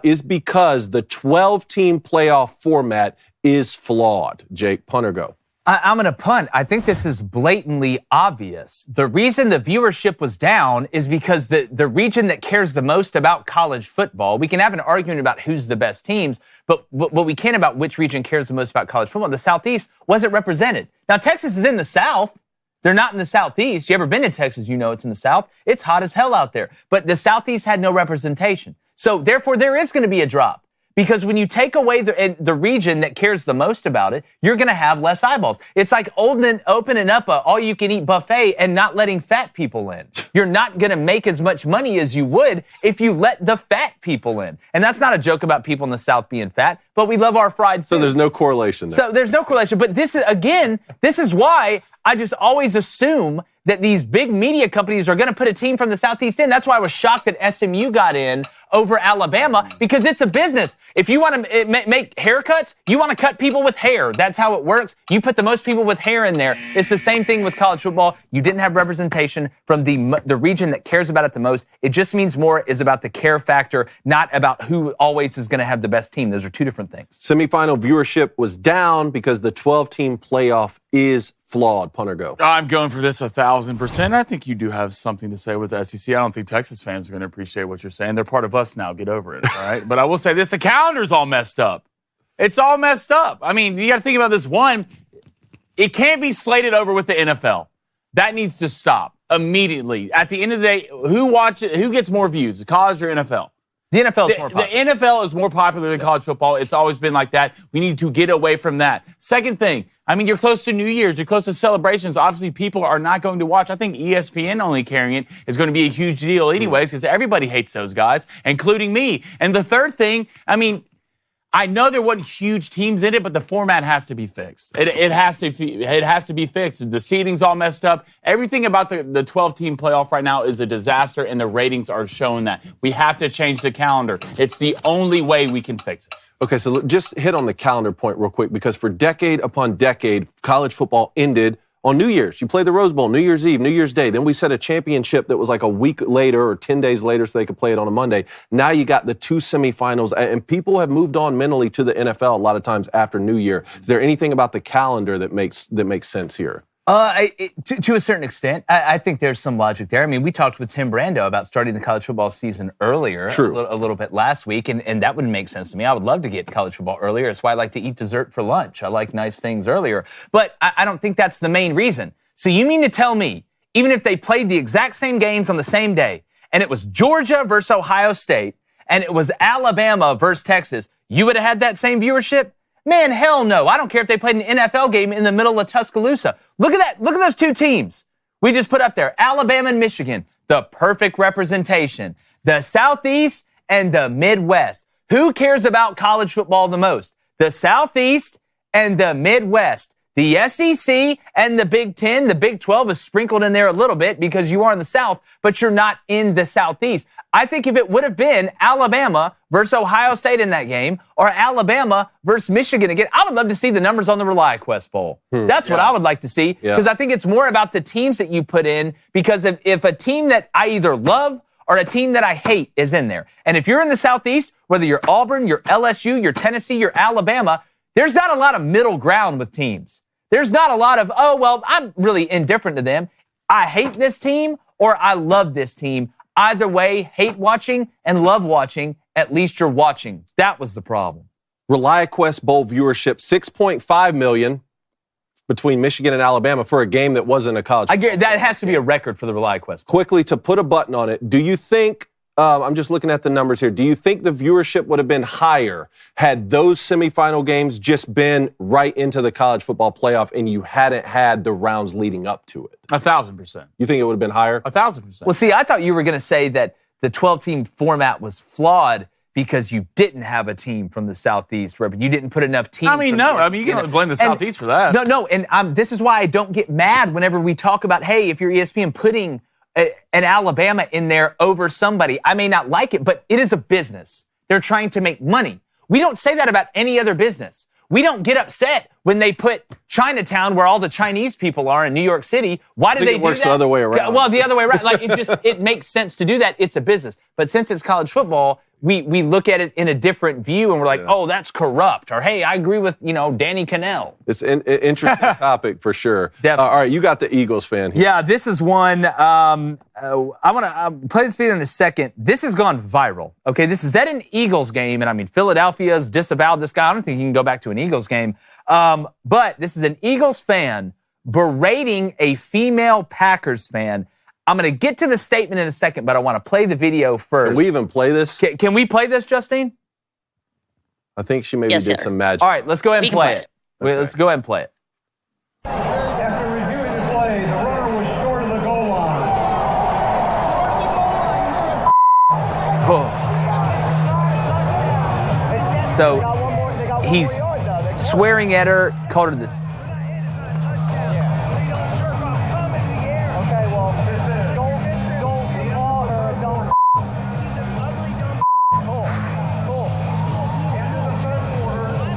is because the 12-team playoff format is flawed. Jake, Punt or Go? I'm going to punt. I think this is blatantly obvious. The reason the viewership was down is because the region that cares the most about college football, we can have an argument about who's the best teams, but we can't about which region cares the most about college football. The Southeast wasn't represented. Now, Texas is in the South. They're not in the Southeast. You ever been to Texas, it's in the South. It's hot as hell out there. But the Southeast had no representation. So, therefore, there is going to be a drop. Because when you take away the region that cares the most about it, you're going to have less eyeballs. It's like opening up a all-you-can-eat buffet and not letting fat people in. You're not going to make as much money as you would if you let the fat people in. And that's not a joke about people in the South being fat, but we love our fried food. So there's no correlation there. So there's no correlation. But this is why I just always assume that these big media companies are going to put a team from the Southeast in. That's why I was shocked that SMU got in over Alabama, because it's a business. If you want to make haircuts, you want to cut people with hair. That's how it works. You put the most people with hair in there. It's the same thing with college football. You didn't have representation from the region that cares about it the most. It just means more is about the care factor, not about who always is going to have the best team. Those are two different things. Semifinal viewership was down because the 12-team playoff is flawed. Punt or Go? I'm going for this 1,000%. I think you do have something to say with the SEC. I don't think Texas fans are going to appreciate what you're saying. They're part of us now. Get over it, all right? But I will say this, the calendar's all messed up. It's all messed up. I mean, you got to think about this. One, it can't be slated over with the NFL. That needs to stop immediately. At the end of the day, who gets more views, college or NFL? The NFL is more popular. The NFL is more popular than college football. It's always been like that. We need to get away from that. Second thing, I mean, you're close to New Year's. You're close to celebrations. Obviously, people are not going to watch. I think ESPN only carrying it is going to be a huge deal anyways because everybody hates those guys, including me. And the third thing, I mean, I know there wasn't huge teams in it, but the format has to be fixed. It has to be fixed. The seating's all messed up. Everything about the 12-team playoff right now is a disaster, and the ratings are showing that. We have to change the calendar. It's the only way we can fix it. Okay, so just hit on the calendar point real quick, because for decade upon decade, college football ended on New Year's. You played the Rose Bowl, New Year's Eve, New Year's Day. Then we set a championship that was like a week later or 10 days later so they could play it on a Monday. Now you got the 2 semifinals, and people have moved on mentally to the NFL a lot of times after New Year. Is there anything about the calendar that makes sense here? To a certain extent, I think there's some logic there. I mean, we talked with Tim Brando about starting the college football season earlier, a little bit last week, and that would make sense to me. I would love to get college football earlier. It's why I like to eat dessert for lunch. I like nice things earlier. But I don't think that's the main reason. So you mean to tell me, even if they played the exact same games on the same day, and it was Georgia versus Ohio State, and it was Alabama versus Texas, you would have had that same viewership? Man, hell no. I don't care if they played an NFL game in the middle of Tuscaloosa. Look at that. Look at those two teams we just put up there. Alabama and Michigan. The perfect representation. The Southeast and the Midwest. Who cares about college football the most? The Southeast and the Midwest. The SEC and the Big Ten. The Big 12 is sprinkled in there a little bit because you are in the South, but you're not in the Southeast. I think if it would have been Alabama versus Ohio State in that game, or Alabama versus Michigan again, I would love to see the numbers on the ReliaQuest Bowl. That's what I would like to see, because I think it's more about the teams that you put in, because if a team that I either love or a team that I hate is in there, and if you're in the Southeast, whether you're Auburn, you're LSU, you're Tennessee, you're Alabama, there's not a lot of middle ground with teams. There's not a lot of, oh, well, I'm really indifferent to them. I hate this team or I love this team. Either way, hate watching and love watching, at least you're watching. That was the problem. ReliaQuest Bowl viewership, 6.5 million between Michigan and Alabama for a game that wasn't a college. That has to be a record for the ReliaQuest. Quickly, to put a button on it, do you think, I'm just looking at the numbers here, do you think the viewership would have been higher had those semifinal games just been right into the college football playoff and you hadn't had the rounds leading up to it? 1,000%. You think it would have been higher? 1,000%. Well, see, I thought you were going to say that the 12-team format was flawed because you didn't have a team from the Southeast, right? But you didn't put enough teams. I mean, no. I mean, you can blame the Southeast for that. No. And this is why I don't get mad whenever we talk about, hey, if you're ESPN putting an Alabama in there over somebody, I may not like it, but it is a business. They're trying to make money. We don't say that about any other business. We don't get upset when they put Chinatown where all the Chinese people are in New York City. Why do they do that? It works the other way around. Well, the other way around. Like, it makes sense to do that. It's a business. But since it's college football, we look at it in a different view, and we're like, oh, that's corrupt. Or, hey, I agree with, Danny Cannell. It's an interesting topic for sure. Definitely. All right, you got the Eagles fan here. Yeah, this is one. I want to play this video in a second. This has gone viral. Okay, this is at an Eagles game, and I mean, Philadelphia's disavowed this guy. I don't think he can go back to an Eagles game. But this is an Eagles fan berating a female Packers fan. I'm going to get to the statement in a second, but I want to play the video first. Can we even play this? Can we play this, Justine? I think she maybe did some magic. All right, let's go ahead and play it. Okay. Let's go ahead and play it. After reviewing the play, the runner was short of the goal line. So he's swearing at her, called her this.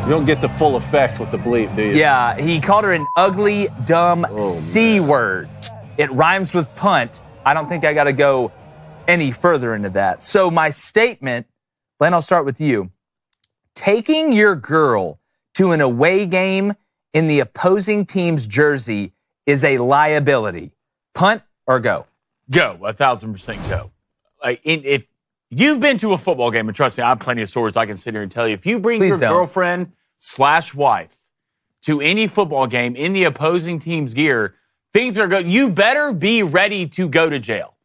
You don't get the full effect with the bleep, do you? Yeah, he called her an ugly, dumb C word. It rhymes with punt. I don't think I got to go any further into that. So my statement, Len, I'll start with you. Taking your girl to an away game in the opposing team's jersey is a liability. Punt or go? Go. 1,000% go. Like, if you've been to a football game, and trust me, I have plenty of stories I can sit here and tell you. If you bring your girlfriend/wife to any football game in the opposing team's gear, things are good. You better be ready to go to jail.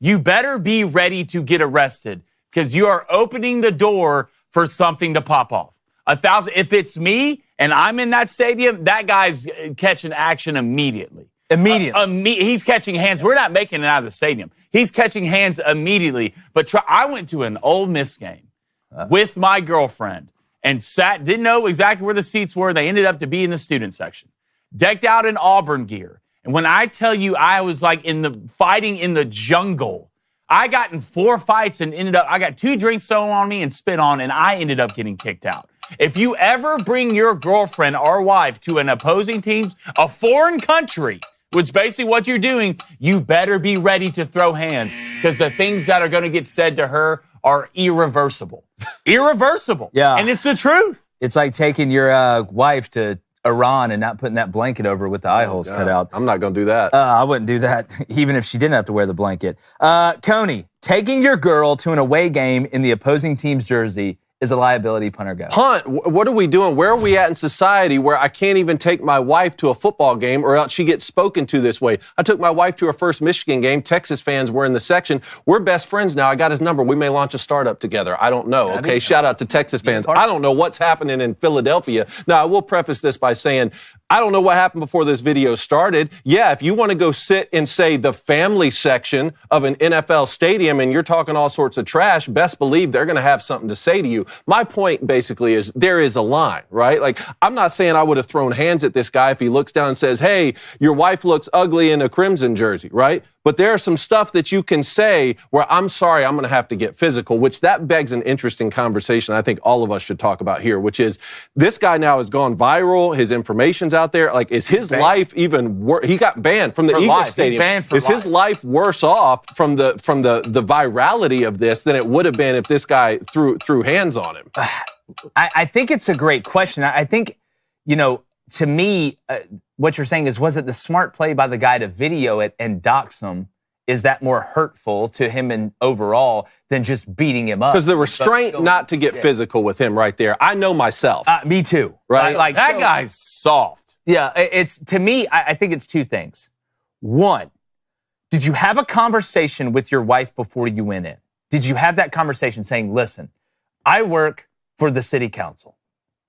You better be ready to get arrested. because you are opening the door for something to pop off. 1,000. If it's me and I'm in that stadium, that guy's catching action immediately. He's catching hands. We're not making it out of the stadium. He's catching hands immediately. But I went to an Ole Miss game with my girlfriend and didn't know exactly where the seats were. They ended up to be in the student section, decked out in Auburn gear. And when I tell you I was like fighting in the jungle, I got in 4 fights and I got 2 drinks thrown on me and spit on, and I ended up getting kicked out. If you ever bring your girlfriend or wife to an opposing team, a foreign country, which is basically what you're doing, you better be ready to throw hands because the things that are going to get said to her are irreversible. Irreversible. Yeah. And it's the truth. It's like taking your wife to Iran and not putting that blanket over with the eye holes cut out. I'm not going to do that. I wouldn't do that even if she didn't have to wear the blanket. Coney, taking your girl to an away game in the opposing team's jersey is a liability, punt or go. Punt, what are we doing? Where are we at in society where I can't even take my wife to a football game or else she gets spoken to this way? I took my wife to her first Michigan game. Texas fans were in the section. We're best friends now. I got his number. We may launch a startup together. I don't know. Okay, shout out to Texas fans. I don't know what's happening in Philadelphia. Now, I will preface this by saying I don't know what happened before this video started. Yeah, if you want to go sit in, say, the family section of an NFL stadium and you're talking all sorts of trash, best believe they're going to have something to say to you. My point basically is there is a line, right? Like, I'm not saying I would have thrown hands at this guy if he looks down and says, hey, your wife looks ugly in a crimson jersey, right? But there's some stuff that you can say where I'm sorry, I'm going to have to get physical, which that begs an interesting conversation I think all of us should talk about here, which is this guy now has gone viral. His information's out there. Like, is his life even worse? He got banned from the Eagles Stadium. Is his life worse off from the virality of this than it would have been if this guy threw hands on him? I think it's a great question. I think, to me, what you're saying is, was it the smart play by the guy to video it and dox him? Is that more hurtful to him and overall than just beating him up? Because the restraint not to get physical with him right there. I know myself. Me too. Right? Like that guy's soft. Yeah, it's to me, I think it's 2 things. 1, did you have a conversation with your wife before you went in? Did you have that conversation saying, listen, I work for the city council.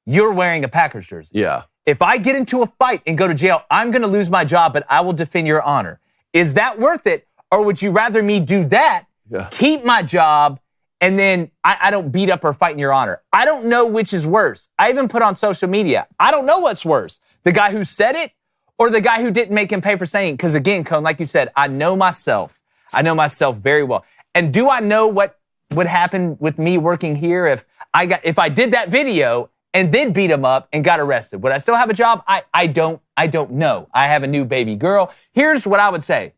You're wearing a Packers jersey. Yeah. If I get into a fight and go to jail, I'm going to lose my job, but I will defend your honor. Is that worth it? Or would you rather me do that, keep my job, and then I don't beat up or fight in your honor? I don't know which is worse. I even put on social media, I don't know what's worse. The guy who said it or the guy who didn't make him pay for saying it? Because again, Cone, like you said, I know myself. I know myself very well. And do I know what would happen with me working here if I did that video and then beat him up and got arrested? Would I still have a job? I don't know. I have a new baby girl. Here's what I would say.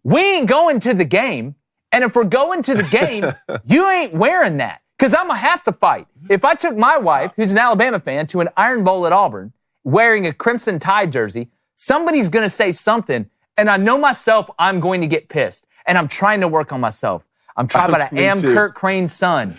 We ain't going to the game. And if we're going to the game, you ain't wearing that. Because I'm going to have to fight. If I took my wife, who's an Alabama fan, to an Iron Bowl at Auburn, wearing a Crimson Tide jersey, somebody's going to say something. And I know myself, I'm going to get pissed. And I'm trying to work on myself. I'm trying, but I am Kurt Crain's son.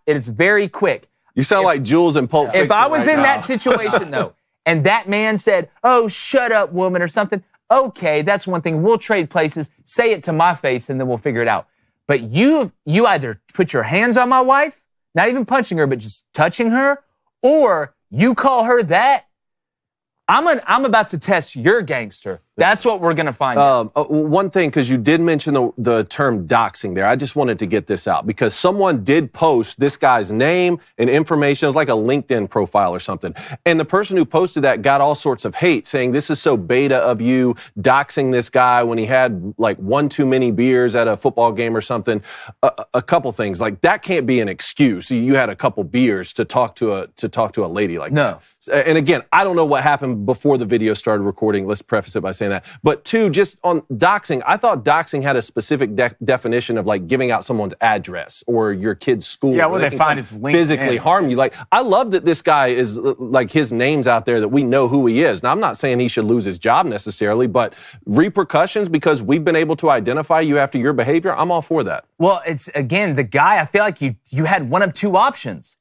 It's very quick. You sound like Jules in Pulp Fiction. If I was in that situation, though, and that man said, oh, shut up, woman, or something, okay, that's one thing. We'll trade places. Say it to my face, and then we'll figure it out. But you either put your hands on my wife, not even punching her, but just touching her, or you call her that. I'm about to test your gangster. That's what we're going to find out. One thing, because you did mention the term doxing there. I just wanted to get this out because someone did post this guy's name and information. It was like a LinkedIn profile or something. And the person who posted that got all sorts of hate saying this is so beta of you doxing this guy when he had like one too many beers at a football game or something. A couple things like that can't be an excuse. You had a couple beers to talk to a lady like that. And again, I don't know what happened before the video started recording. Let's preface it by saying that. But 2, just on doxing, I thought doxing had a specific definition of like giving out someone's address or your kid's school. Yeah, where they find his LinkedIn. Physically harm you. Like, I love that this guy is like his name's out there that we know who he is. Now, I'm not saying he should lose his job necessarily, but repercussions because we've been able to identify you after your behavior, I'm all for that. Well, it's again, the guy, I feel like you had one of 2 options.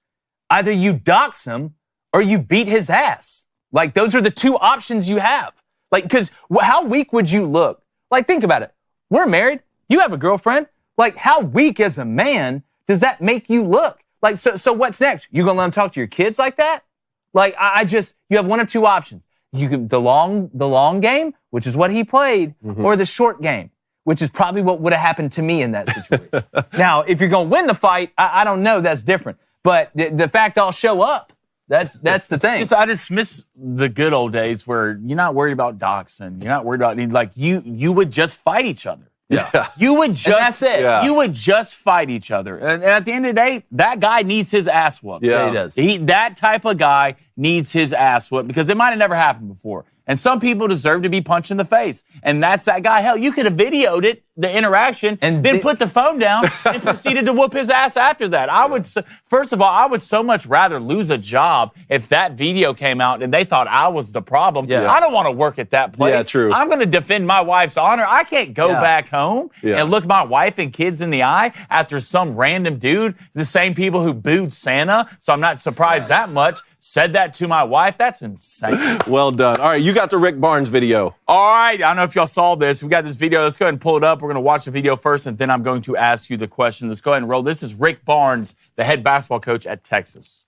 Either you dox him or you beat his ass. Like, those are the 2 options you have. Like, because how weak would you look? Like, think about it. We're married. You have a girlfriend. Like, how weak as a man does that make you look? Like, so what's next? You gonna let him talk to your kids like that? Like, you have one of two options. You can the long game, which is what he played, or the short game, which is probably what would have happened to me in that situation. Now, if you're gonna win the fight, I don't know, that's different. But the fact I'll show up, that's the thing. I just miss the good old days where you're not worried about doxing. You're not worried about like you would just fight each other. Yeah. You would just that's it. Yeah. You would just fight each other. And at the end of the day, that guy needs his ass whooped. Yeah. He does. That type of guy needs his ass whooped because it might have never happened before. And some people deserve to be punched in the face. And that's that guy. Hell, you could have videoed it, the interaction, and then put the phone down and proceeded to whoop his ass after that. First of all, I would so much rather lose a job if that video came out and they thought I was the problem. Yeah. I don't want to work at that place. Yeah, true. I'm going to defend my wife's honor. I can't go back home and look my wife and kids in the eye after some random dude, the same people who booed Santa, so I'm not surprised that much, said that to my wife. That's insane. Well done. All right, you got the Rick Barnes video. All right, I don't know if y'all saw this. We got this video. Let's go ahead and pull it up. We're going to watch the video first, and then I'm going to ask you the question. Let's go ahead and roll. This is Rick Barnes, the head basketball coach at Texas.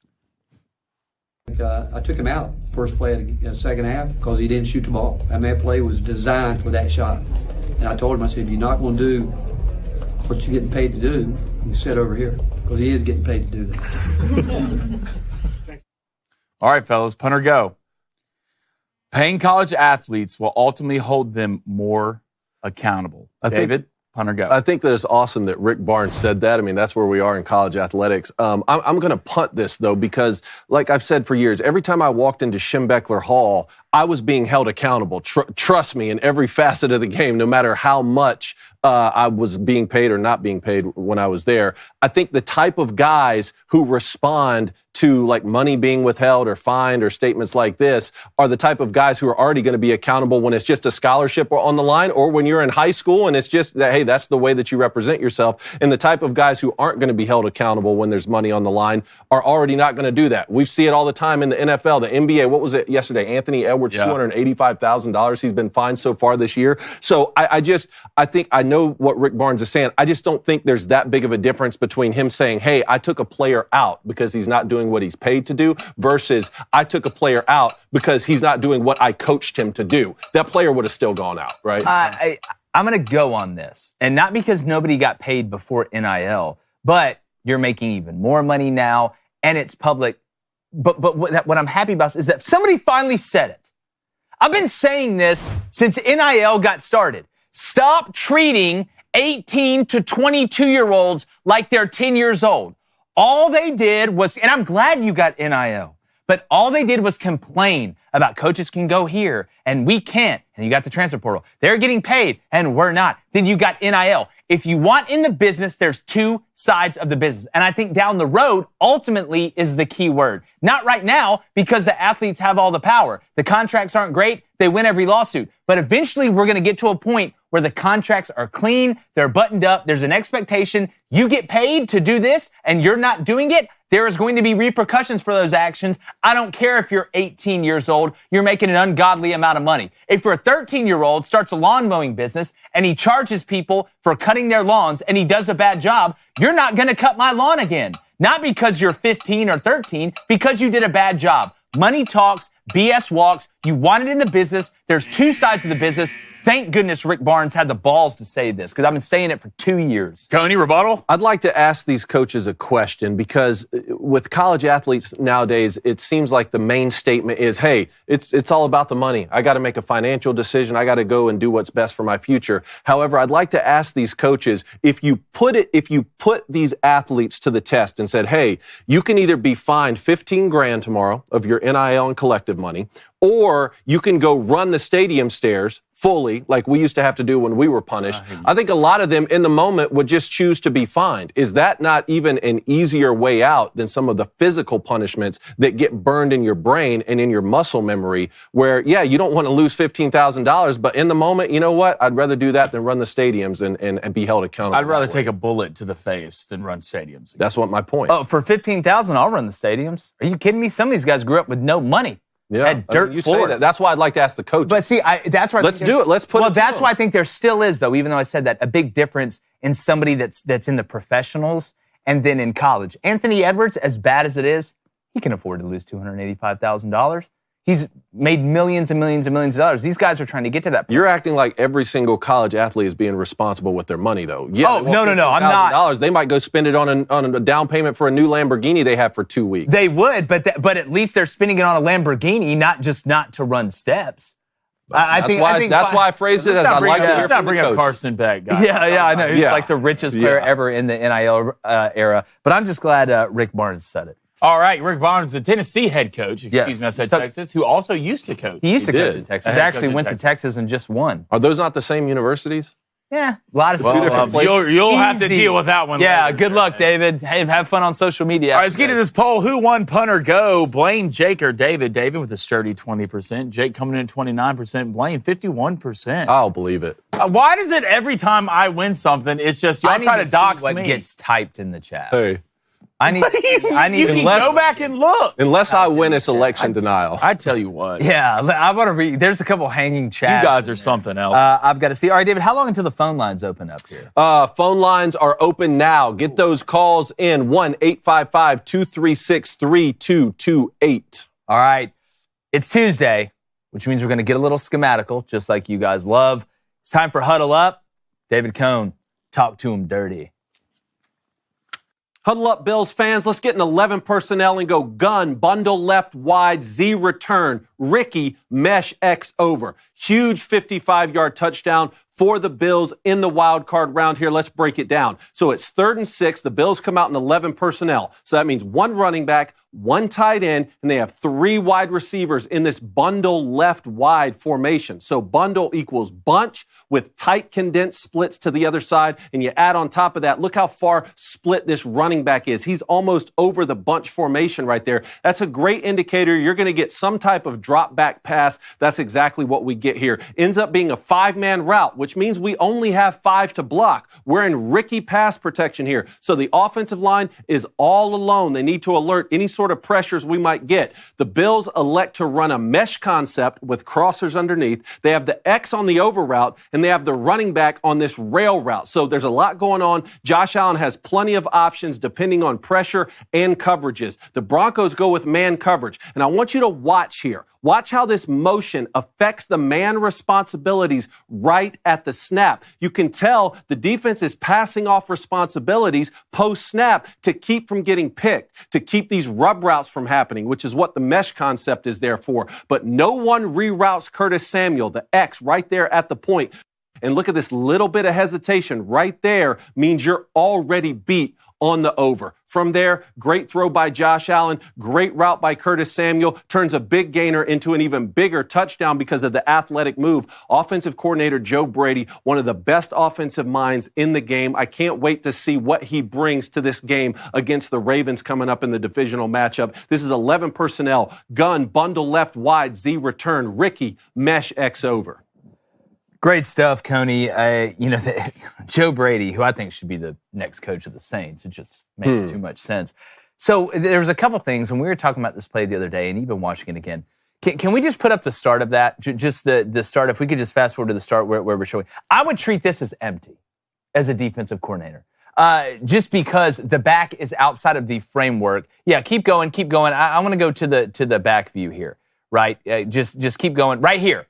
I took him out first play of the second half because he didn't shoot the ball. That play was designed for that shot. And I told him, I said, if you're not going to do what you're getting paid to do, you sit over here because he is getting paid to do that. All right, fellas, punter go. Paying college athletes will ultimately hold them more accountable. David, punter go. I think that it's awesome that Rick Barnes said that. I mean, that's where we are in college athletics. I'm going to punt this, though, because like I've said for years, every time I walked into Schembechler Hall, I was being held accountable. Trust me, in every facet of the game, no matter how much I was being paid or not being paid when I was there. I think the type of guys who respond to like money being withheld or fined or statements like this are the type of guys who are already going to be accountable when it's just a scholarship on the line or when you're in high school and it's just that, hey, that's the way that you represent yourself. And the type of guys who aren't going to be held accountable when there's money on the line are already not going to do that. We see it all the time in the NFL, the NBA. What was it yesterday? Anthony Edwards, $285,000 he's been fined so far this year. So I think I know what Rick Barnes is saying. I just don't think there's that big of a difference between him saying, hey, I took a player out because he's not doing what he's paid to do versus I took a player out because he's not doing what I coached him to do. That player would have still gone out, right? I'm going to go on this. And not because nobody got paid before NIL, but you're making even more money now and it's public. But what I'm happy about is that somebody finally said it. I've been saying this since NIL got started. Stop treating 18 to 22-year-olds like they're 10 years old. All they did was, and I'm glad you got NIL, but all they did was complain about coaches can go here and we can't. And you got the transfer portal. They're getting paid and we're not. Then you got NIL. If you want in the business, there's two sides of the business. And I think down the road, ultimately, is the key word. Not right now, because the athletes have all the power. The contracts aren't great. They win every lawsuit. But eventually, we're going to get to a point where the contracts are clean, they're buttoned up, there's an expectation. You get paid to do this, and you're not doing it. There is going to be repercussions for those actions. I don't care if you're 18 years old, you're making an ungodly amount of money. If you're a 13-year-old, starts a lawn mowing business, and he charges people for cutting their lawns, and he does a bad job, you're not going to cut my lawn again. Not because you're 15 or 13, because you did a bad job. Money talks, BS walks. You want it in the business. There's two sides of the business. Thank goodness Rick Barnes had the balls to say this, because I've been saying it for 2 years. Coney, rebuttal? I'd like to ask these coaches a question, because with college athletes nowadays, it seems like the main statement is, hey, it's all about the money. I got to make a financial decision. I got to go and do what's best for my future. However, I'd like to ask these coaches, if you put these athletes to the test and said, hey, you can either be fined $15,000 tomorrow of your NIL and collective money, or you can go run the stadium stairs fully, like we used to have to do when we were punished. I think a lot of them in the moment would just choose to be fined. Is that not even an easier way out than some of the physical punishments that get burned in your brain and in your muscle memory, where, yeah, you don't want to lose $15,000, but in the moment, you know what? I'd rather do that than run the stadiums and be held accountable. I'd rather take a bullet to the face than run stadiums. That's what my point. Oh, for $15,000, I'll run the stadiums. Are you kidding me? Some of these guys grew up with no money. Yeah, had dirt you floors. say that. That's why I'd like to ask the coach. But see, that's where let's do it. Let's put. Well, it that's why I think there still is, though. Even though I said that, a big difference in somebody that's in the professionals and then in college. Anthony Edwards, as bad as it is, he can afford to lose $285,000. He's made millions and millions and millions of dollars. These guys are trying to get to that point. You're acting like every single college athlete is being responsible with their money, though. Yeah, no. I'm not. They might go spend it on a down payment for a new Lamborghini they have for 2 weeks. They would, but at least they're spending it on a Lamborghini, not to run steps. That's why I phrased it as I like to hear. Let's not bring up Carson back, guys. Yeah, I know. He's like the richest player ever in the NIL era. But I'm just glad Rick Barnes said it. All right, Rick Barnes, the Tennessee head coach, I said Texas, who also used to coach. He used to coach at Texas. He actually went to Texas and just won. Are those not the same universities? Yeah, a lot of two different places. You'll have to deal with that one. Yeah, later. Good luck, David. Hey, have fun on social media. All right, let's get to this poll. Who won Punt or Go? Blaine, Jake, or David? David with a sturdy 20%. Jake coming in at 29%. Blaine, 51%. I'll believe it. Why does it every time I win something, it's just y'all try to dox what me? Gets typed in the chat. Hey. I need to go back and look. Unless I win, it's election denial. I tell you what. Yeah, I want to read. There's a couple hanging chats. You guys are something else. I've got to see. All right, David, how long until the phone lines open up here? Phone lines are open now. Get those calls in. 1-855-236-3228. All right. It's Tuesday, which means we're going to get a little schematical, just like you guys love. It's time for Huddle Up. David Cohn, talk to him dirty. Huddle up, Bills fans. Let's get an 11 personnel and go gun, bundle left, wide, Z return, Ricky, mesh X over. Huge 55-yard touchdown for the Bills in the wild card round here. Let's break it down. So it's 3rd and 6. The Bills come out in 11 personnel. So that means 1 running back, 1 tight end, and they have 3 wide receivers in this bundle left wide formation. So bundle equals bunch with tight condensed splits to the other side. And you add on top of that, look how far split this running back is. He's almost over the bunch formation right there. That's a great indicator. You're going to get some type of drop back pass. That's exactly what we get here. Ends up being a 5-man route, which means we only have 5 to block. We're in Ricky pass protection here. So the offensive line is all alone. They need to alert any sort of pressures we might get. The Bills elect to run a mesh concept with crossers underneath. They have the X on the over route, and they have the running back on this rail route. So there's a lot going on. Josh Allen has plenty of options depending on pressure and coverages. The Broncos go with man coverage. And I want you to watch here. Watch how this motion affects the man responsibilities right at the snap. You can tell the defense is passing off responsibilities post-snap to keep from getting picked, to keep these rub routes from happening, which is what the mesh concept is there for. But no one reroutes Curtis Samuel, the X right there at the point. And look at this little bit of hesitation right there means you're already beat on the over. From there, great throw by Josh Allen, great route by Curtis Samuel, turns a big gainer into an even bigger touchdown because of the athletic move. Offensive coordinator Joe Brady, one of the best offensive minds in the game. I can't wait to see what he brings to this game against the Ravens coming up in the divisional matchup. This is 11 personnel, gun, bundle left wide, Z return, Ricky, mesh X over. Great stuff, Coney. Joe Brady, who I think should be the next coach of the Saints, it just makes too much sense. So there was a couple things, and we were talking about this play the other day, and even watching it again. Can we just put up the start of that? Just the start, if we could just fast forward to the start where we're showing. I would treat this as empty as a defensive coordinator. Just because the back is outside of the framework. Yeah, keep going. I want to go to the back view here, right? Just keep going right here.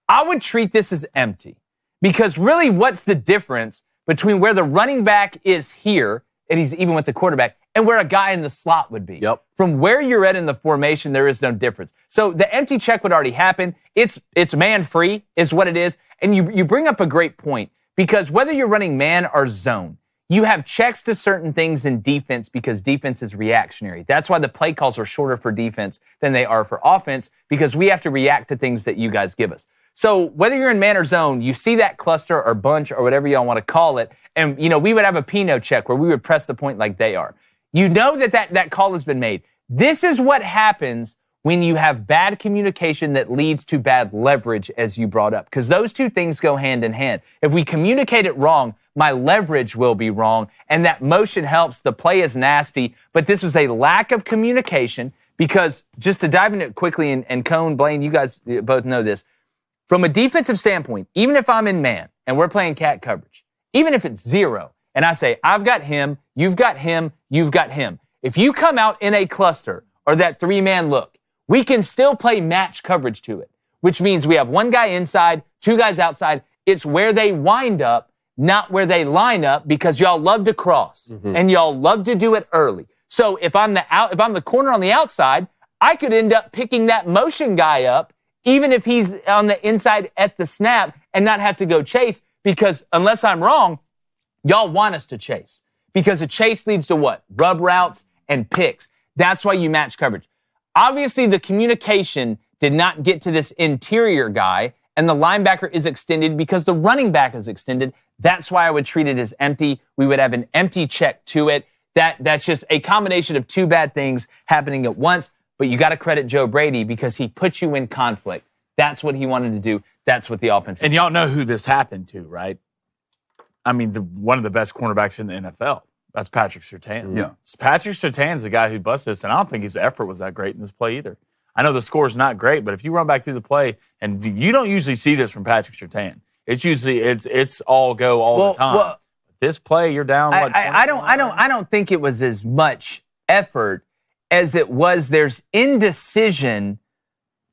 I would treat this as empty because really what's the difference between where the running back is here, and he's even with the quarterback, and where a guy in the slot would be? Yep. From where you're at in the formation, there is no difference. So the empty check would already happen. It's man-free is what it is. And you bring up a great point because whether you're running man or zone, you have checks to certain things in defense because defense is reactionary. That's why the play calls are shorter for defense than they are for offense because we have to react to things that you guys give us. So whether you're in man or zone, you see that cluster or bunch or whatever y'all want to call it, and we would have a Pinot check where we would press the point like they are. You know that call has been made. This is what happens when you have bad communication that leads to bad leverage, as you brought up, because those two things go hand in hand. If we communicate it wrong, my leverage will be wrong, and that motion helps. The play is nasty, but this was a lack of communication because just to dive into it quickly, and Cone, Blaine, you guys both know this, from a defensive standpoint, even if I'm in man and we're playing cat coverage, even if it's 0, and I say, I've got him, you've got him, you've got him. If you come out in a cluster or that 3-man look, we can still play match coverage to it, which means we have one guy inside, 2 guys outside. It's where they wind up, not where they line up, because y'all love to cross and y'all love to do it early. So if I'm the corner on the outside, I could end up picking that motion guy up, even if he's on the inside at the snap, and not have to go chase, because unless I'm wrong, y'all want us to chase, because a chase leads to what? Rub routes and picks. That's why you match coverage. Obviously, the communication did not get to this interior guy, and the linebacker is extended because the running back is extended. That's why I would treat it as empty. We would have an empty check to it. That's just a combination of 2 bad things happening at once. But you got to credit Joe Brady because he put you in conflict. That's what he wanted to do. That's what the offense. And y'all know who this happened to, right? I mean, one of the best cornerbacks in the NFL. That's Patrick Surtain. Yeah. Patrick Surtain's the guy who busted us, and I don't think his effort was that great in this play either. I know the score's not great, but if you run back through the play, and you don't usually see this from Patrick Surtain. It's usually it's all go all the time. Well, this play, you're down. I don't think it was as much effort as it was. There's indecision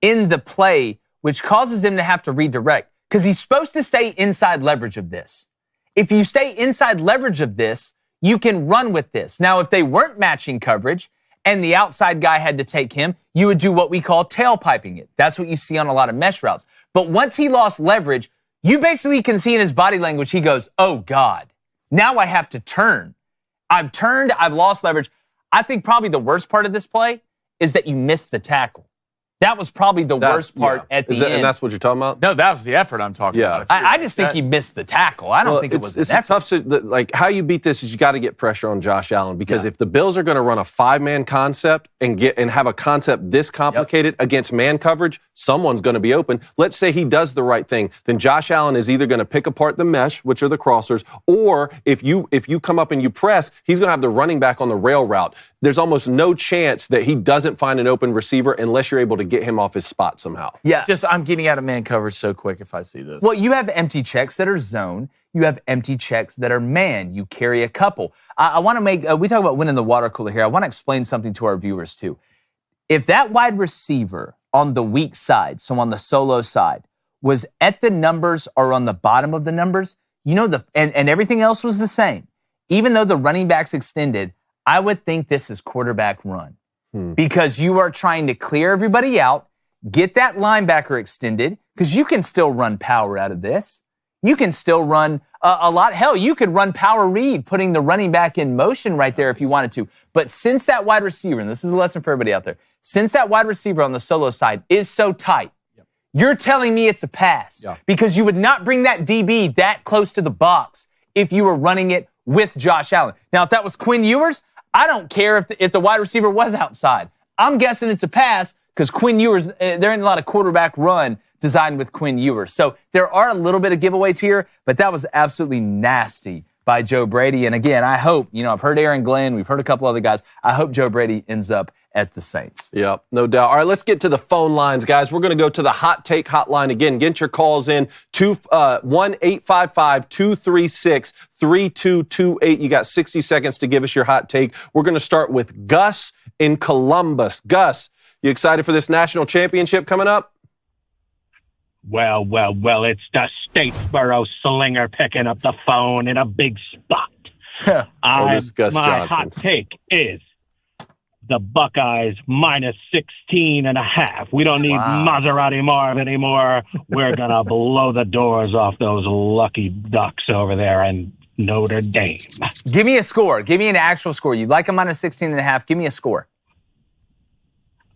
in the play, which causes him to have to redirect, because he's supposed to stay inside leverage of this. If you stay inside leverage of this, you can run with this. Now, if they weren't matching coverage and the outside guy had to take him, you would do what we call tailpiping it. That's what you see on a lot of mesh routes. But once he lost leverage, you basically can see in his body language, he goes, oh, God, now I have to turn. I've turned, I've lost leverage. I think probably the worst part of this play is that you missed the tackle. That was probably the worst part at the end. And that's what you're talking about? No, that was the effort I'm talking about. I just think he missed the tackle. I don't think it was an effort. Tough. How you beat this is you got to get pressure on Josh Allen, because if the Bills are going to run a 5-man concept and have a concept this complicated against man coverage, someone's going to be open. Let's say he does the right thing. Then Josh Allen is either going to pick apart the mesh, which are the crossers, or if you come up and you press, he's going to have the running back on the rail route. There's almost no chance that he doesn't find an open receiver unless you're able to get him off his spot somehow. Yeah. I'm getting out of man coverage so quick if I see this. Well, you have empty checks that are zone. You have empty checks that are man. You carry a couple. I want to we talk about winning the water cooler here. I want to explain something to our viewers too. If that wide receiver on the weak side, so on the solo side, was at the numbers or on the bottom of the numbers, and everything else was the same, even though the running back's extended, I would think this is quarterback run, because you are trying to clear everybody out, get that linebacker extended, because you can still run power out of this. You can still run a lot. Hell, you could run power read, putting the running back in motion right there if you wanted to. But since that wide receiver, and this is a lesson for everybody out there, since that wide receiver on the solo side is so tight, you're telling me it's a pass, because you would not bring that DB that close to the box if you were running it with Josh Allen. Now, if that was Quinn Ewers, I don't care if the wide receiver was outside. I'm guessing it's a pass, because Quinn Ewers, there ain't a lot of quarterback run designed with Quinn Ewers. So there are a little bit of giveaways here, but that was absolutely nasty by Joe Brady. And again, I hope, I've heard Aaron Glenn, we've heard a couple other guys. I hope Joe Brady ends up at the Saints. Yeah, no doubt. All right, let's get to the phone lines, guys. We're going to go to the Hot Take Hotline again. Get your calls in, 1-855-236-3228. You got 60 seconds to give us your hot take. We're going to start with Gus in Columbus. Gus, you excited for this national championship coming up? Well, it's the Statesboro Slinger picking up the phone in a big spot. Gus Johnson. My hot take is the Buckeyes minus 16.5. We don't need Maserati Marv anymore. We're going to blow the doors off those lucky ducks over there in Notre Dame. Give me a score. Give me an actual score. You'd like a minus 16.5. Give me a score.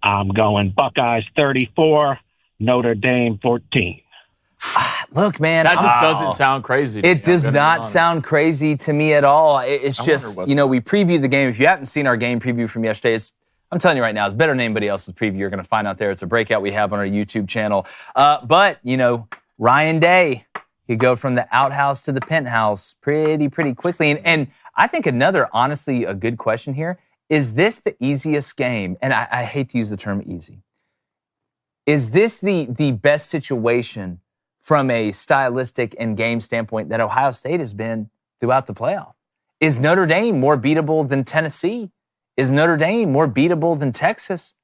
I'm going Buckeyes 34. Notre Dame 14. Look, man. That just doesn't sound crazy. It does not sound crazy to me at all. It's just, we previewed the game. If you haven't seen our game preview from yesterday, I'm telling you right now, it's better than anybody else's preview you're going to find out there. It's a breakout we have on our YouTube channel. But Ryan Day could go from the outhouse to the penthouse pretty quickly. And I think honestly, a good question here, is this the easiest game? And I hate to use the term easy. Is this the best situation from a stylistic and game standpoint that Ohio State has been throughout the playoff? Is Notre Dame more beatable than Tennessee? Is Notre Dame more beatable than Texas?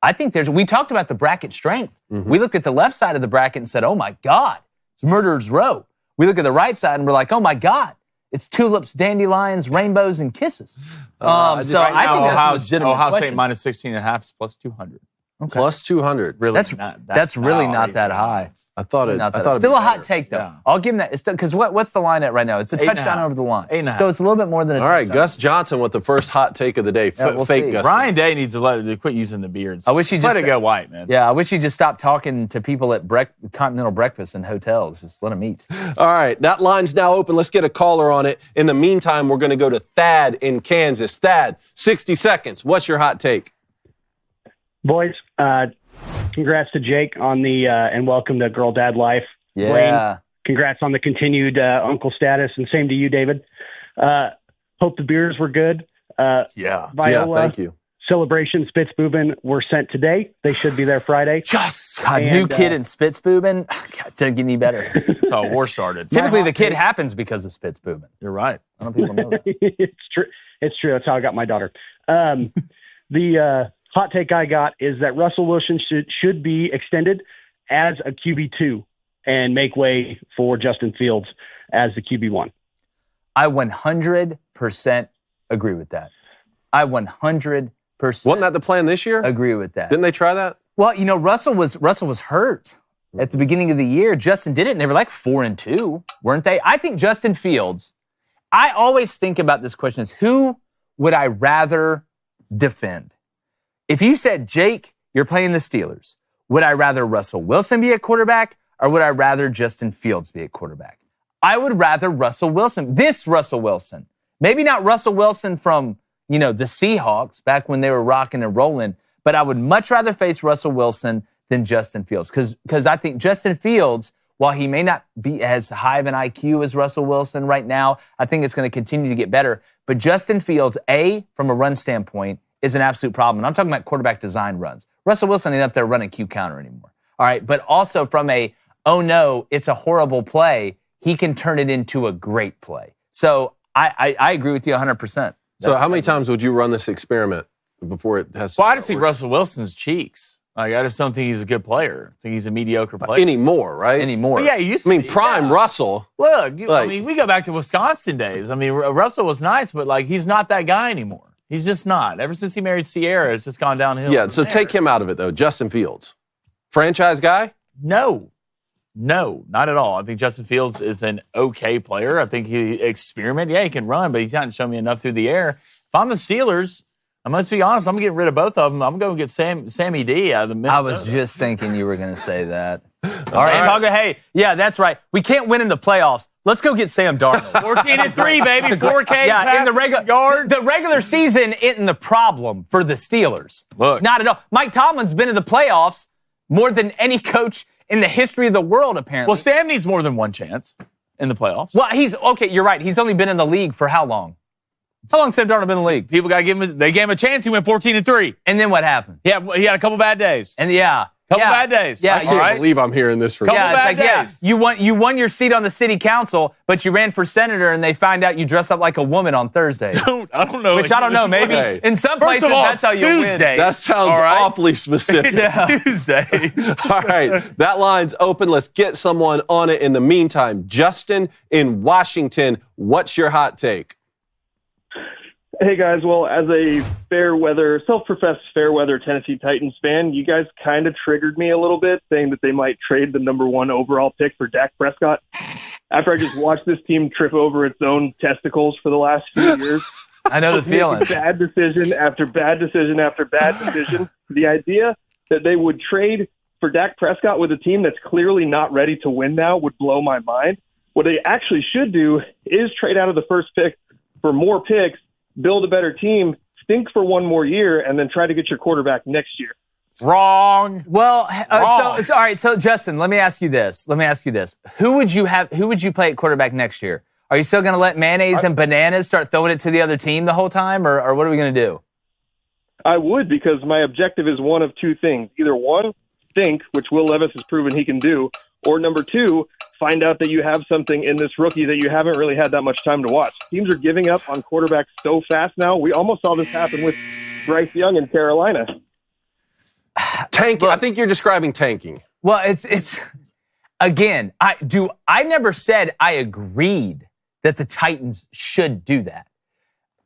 I think we talked about the bracket strength. Mm-hmm. We looked at the left side of the bracket and said, oh my God, it's murderer's row. We look at the right side and we're like, oh my God, it's tulips, dandelions, rainbows, and kisses. I think that's legitimate. Ohio State minus 16.5 is plus 200. Okay. Plus 200. Really, that's really not that high. I thought it. Still a hot take though. Yeah. I'll give him that. Because what's the line at right now? It's a touchdown over the line. 8.5. So it's a little bit more than a touchdown. All right, Gus Johnson with the first hot take of the day. We'll fake see. Gus. Ryan Day needs to quit using the beards. I wish he just let it go white, man. Yeah, I wish he just stopped talking to people at continental breakfast in hotels. Just let them eat. All right, that line's now open. Let's get a caller on it. In the meantime, we're going to go to Thad in Kansas. Thad, 60 seconds. What's your hot take? Boys, congrats to Jake on the and welcome to Girl Dad Life. Yeah. Blaine, congrats on the continued uncle status, and same to you, David. Hope the beers were good. Viola, thank you. Celebration, Spitzbuben were sent today. They should be there Friday. New kid in Spitzbuben. God, doesn't get any better. That's how war started. Typically, the kid happens because of Spitzbuben. You're right. I don't know if people know that. It's true. It's true. That's how I got my daughter. The hot take I got is that Russell Wilson should be extended as a QB2 and make way for Justin Fields as the QB1. I 100% agree with that. I 100%. Wasn't that the plan this year? Agree with that. Didn't they try that? Well, Russell was hurt at the beginning of the year. Justin did it, and they were like 4-2, weren't they? I think Justin Fields. I always think about this question: is who would I rather defend? If you said, Jake, you're playing the Steelers, would I rather Russell Wilson be a quarterback, or would I rather Justin Fields be a quarterback? I would rather Russell Wilson. This Russell Wilson, maybe not Russell Wilson from the Seahawks back when they were rocking and rolling, but I would much rather face Russell Wilson than Justin Fields. Because I think Justin Fields, while he may not be as high of an IQ as Russell Wilson right now, I think it's going to continue to get better. But Justin Fields, from a run standpoint, is an absolute problem. And I'm talking about quarterback design runs. Russell Wilson ain't up there running Q counter anymore. All right. But also from it's a horrible play, he can turn it into a great play. So I agree with you 100%. So how many times would you run this experiment before it has to I just see Russell Wilson's cheeks. Like, I just don't think he's a good player. I think he's a mediocre player. Anymore, right? Anymore. Well, yeah, he used to be. Prime Russell. Look, we go back to Wisconsin days. I mean, Russell was nice, but, he's not that guy anymore. He's just not. Ever since he married Sierra, it's just gone downhill. Yeah, so take him out of it, though. Justin Fields. Franchise guy? No, not at all. I think Justin Fields is an okay player. I think he experimented. Yeah, he can run, but he hasn't shown me enough through the air. If I'm the Steelers, I must be honest, I'm going to get rid of both of them. I'm going to get Sammy D out of the Minnesota. I was just thinking you were going to say that. All right. Hey, yeah, that's right. We can't win in the playoffs. Let's go get Sam Darnold. 14-3, baby. 4K. Yeah, in the regular season isn't the problem for the Steelers. Look. Not at all. Mike Tomlin's been in the playoffs more than any coach in the history of the world, apparently. Well, Sam needs more than one chance in the playoffs. Well, you're right. He's only been in the league for how long? How long has Sam Darnold been in the league? People got to give him. They gave him a chance. He went 14-3. And then what happened? Yeah, he had a couple bad days. And couple bad days. I can't believe I'm hearing this from you. Bad days. You won your seat on the city council, but you ran for senator, and they find out you dress up like a woman on Thursday. I don't know. Which I don't know. Maybe in some places that's how you win. That sounds awfully specific. Tuesday. All right, that line's open. Let's get someone on it. In the meantime, Justin in Washington, what's your hot take? Hey, guys. Well, as a self-professed fair-weather Tennessee Titans fan, you guys kind of triggered me a little bit, saying that they might trade the number 1 overall pick for Dak Prescott. After I just watched this team trip over its own testicles for the last few years. I know the feeling. Bad decision after bad decision after bad decision. The idea that they would trade for Dak Prescott with a team that's clearly not ready to win now would blow my mind. What they actually should do is trade out of the first pick for more picks, build a better team, stink for one more year, and then try to get your quarterback next year. Wrong. Well, all right. So, Justin, let me ask you this. Who would you play at quarterback next year? Are you still going to let mayonnaise and bananas start throwing it to the other team the whole time, or what are we going to do? I would, because my objective is one of two things. Either one, stink, which Will Levis has proven he can do, Or number two, find out that you have something in this rookie that you haven't really had that much time to watch. Teams are giving up on quarterbacks so fast now. We almost saw this happen with Bryce Young in Carolina. Tanking. I think you're describing tanking. Well, it's again, I never said I agreed that the Titans should do that.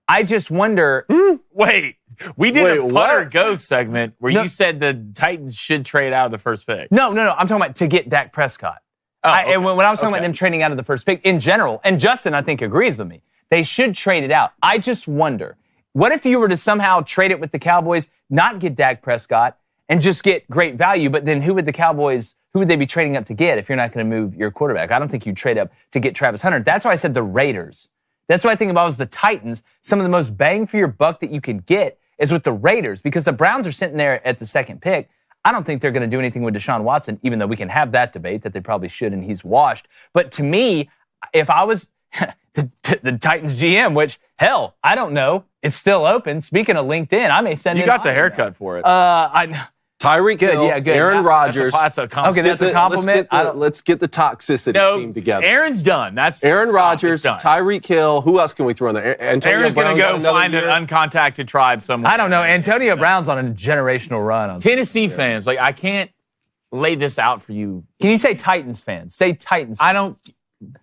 I just wonder. Wait, we did a putter go segment where you said the Titans should trade out of the first pick. No. I'm talking about to get Dak Prescott. And when I was talking about them trading out of the first pick in general, and Justin, I think, agrees with me, they should trade it out. I just wonder, what if you were to somehow trade it with the Cowboys, not get Dak Prescott, and just get great value, but then who would they be trading up to get if you're not going to move your quarterback? I don't think you'd trade up to get Travis Hunter. That's why I said the Raiders. That's what I think about was the Titans. Some of the most bang for your buck that you can get is with the Raiders because the Browns are sitting there at the second pick. I don't think they're going to do anything with Deshaun Watson, even though we can have that debate that they probably should and he's washed. But to me, if I was the Titans GM, which, hell, I don't know. It's still open. Speaking of LinkedIn, I may send you got the haircut for it. Tyreek Hill, good. Aaron Rodgers. That's a compliment. That's a compliment. Let's get the toxicity team together. Aaron's done. That's Aaron Rodgers, Tyreek Hill. Who else can we throw in there? Aaron's going to go find an uncontacted tribe somewhere. I don't know. Antonio Brown's on a generational run. Tennessee fans, I can't lay this out for you. Can you say Titans fans? Say Titans.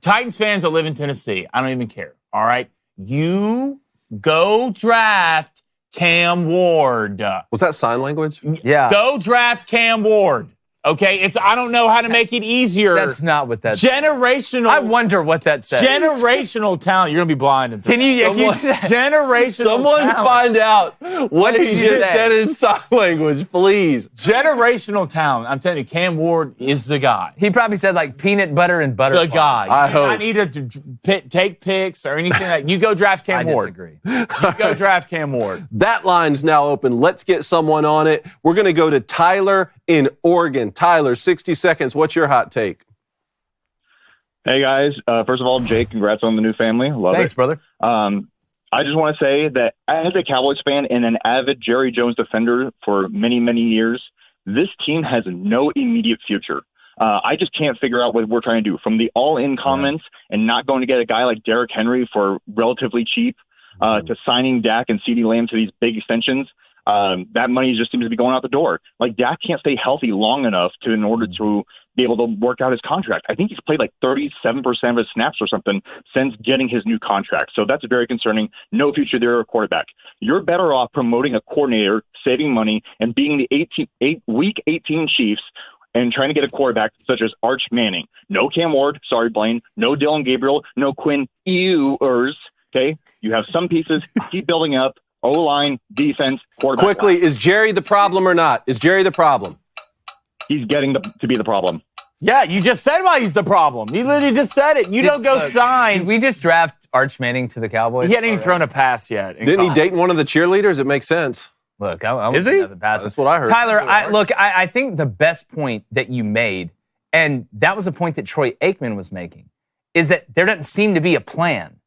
Titans fans that live in Tennessee, I don't even care. All right? You go draft Cam Ward. Was that sign language? Yeah. Go draft Cam Ward. Okay? I don't know how to make it easier. That's not what that generational. I wonder what that says. Generational talent. You're going to be blind. Can you generational Someone talent. find out what he just said in sign language, please. Generational talent. I'm telling you, Cam Ward is the guy. He probably said peanut butter and butter. The guy. I hope. I need to take picks or anything like that. You go draft Cam Ward. Disagree. You go draft Cam Ward. That line's now open. Let's get someone on it. We're going to go to Tyler in Oregon. Tyler, 60 seconds. What's your hot take? Hey, guys. First of all, Jake, congrats on the new family. Love Thanks, it. brother. I just want to say that as a Cowboys fan and an avid Jerry Jones defender for many, many years, this team has no immediate future. I just can't figure out what we're trying to do. From the all-in comments and not going to get a guy like Derrick Henry for relatively cheap to signing Dak and CeeDee Lamb to these big extensions, that money just seems to be going out the door. Dak can't stay healthy long enough in order to be able to work out his contract. I think he's played 37% of his snaps or something since getting his new contract. So that's very concerning. No future there at quarterback. You're better off promoting a coordinator, saving money, and being the Week 18 Chiefs and trying to get a quarterback such as Arch Manning. No Cam Ward. Sorry, Blaine. No Dylan Gabriel. No Quinn Ewers. Okay? You have some pieces. Keep building up. O-line, defense, quarterback. Quickly, is Jerry the problem or not? Is Jerry the problem? He's getting to be the problem. Yeah, you just said why he's the problem. You literally just said it. You don't go sign. Did we just draft Arch Manning to the Cowboys? He hadn't even thrown a pass yet. Didn't he date one of the cheerleaders? It makes sense. Look, I is he? That's what I heard. Tyler, I think the best point that you made, and that was a point that Troy Aikman was making, is that there doesn't seem to be a plan.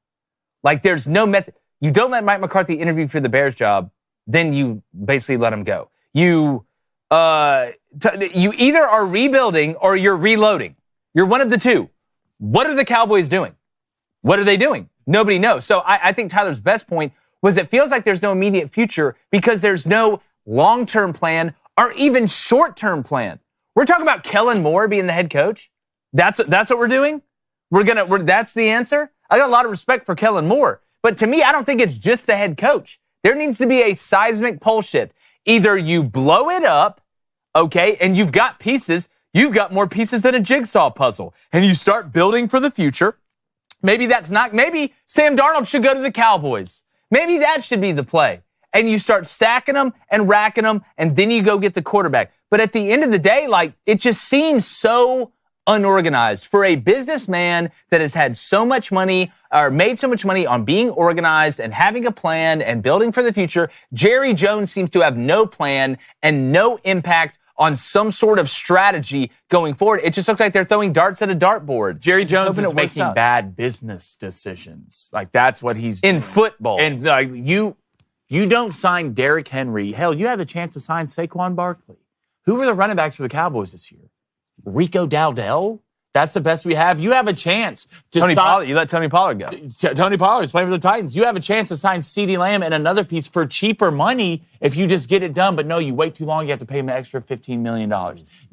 There's no method. You don't let Mike McCarthy interview for the Bears job, then you basically let him go. You either are rebuilding or you're reloading. You're one of the two. What are the Cowboys doing? What are they doing? Nobody knows. So I think Tyler's best point was it feels like there's no immediate future because there's no long-term plan or even short-term plan. We're talking about Kellen Moore being the head coach. That's what we're doing? That's the answer? I got a lot of respect for Kellen Moore. But to me, I don't think it's just the head coach. There needs to be a seismic pole shift. Either you blow it up, okay, and you've got pieces. You've got more pieces than a jigsaw puzzle. And you start building for the future. Maybe Sam Darnold should go to the Cowboys. Maybe that should be the play. And you start stacking them and racking them, and then you go get the quarterback. But at the end of the day, it just seems so unorganized for a businessman that has had so much money or made so much money on being organized and having a plan and building for the future. Jerry Jones seems to have no plan and no impact on some sort of strategy going forward. It just looks like they're throwing darts at a dartboard. Jerry Jones is making bad business decisions. That's what he's doing. In football. And you don't sign Derrick Henry. Hell, you have a chance to sign Saquon Barkley. Who were the running backs for the Cowboys this year? Rico Dowdell? That's the best we have. You have a chance to Pollard. You let Tony Pollard go. Tony Pollard's playing for the Titans. You have a chance to sign CeeDee Lamb and another piece for cheaper money if you just get it done. But no, you wait too long. You have to pay him an extra $15 million.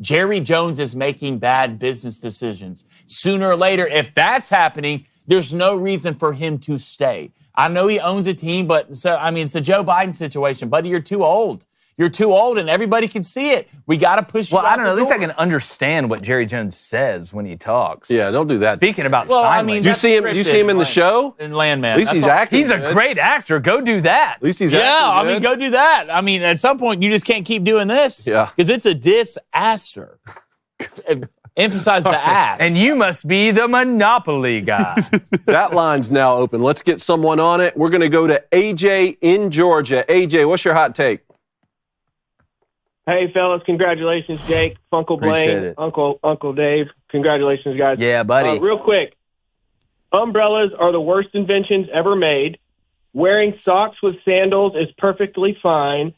Jerry Jones is making bad business decisions. Sooner or later, if that's happening, there's no reason for him to stay. I know he owns a team, but it's a Joe Biden situation. Buddy, you're too old. You're too old, and everybody can see it. We got to push you out. Well, I don't know. At least door. I can understand what Jerry Jones says when he talks. Yeah, don't do that. Speaking about sign do you see him? Do you see him in the show? In Landman. At least he's acting. He's a great actor. Go do that. At least he's acting. Yeah, I mean, go do that. I mean, at some point, you just can't keep doing this. Yeah, because it's a disaster. Emphasize the ass. And you must be the Monopoly guy. That line's now open. Let's get someone on it. We're going to go to AJ in Georgia. AJ, what's your hot take? Hey, fellas, congratulations, Jake, Uncle Blaine, Uncle Dave. Congratulations, guys. Yeah, buddy. Real quick, umbrellas are the worst inventions ever made. Wearing socks with sandals is perfectly fine.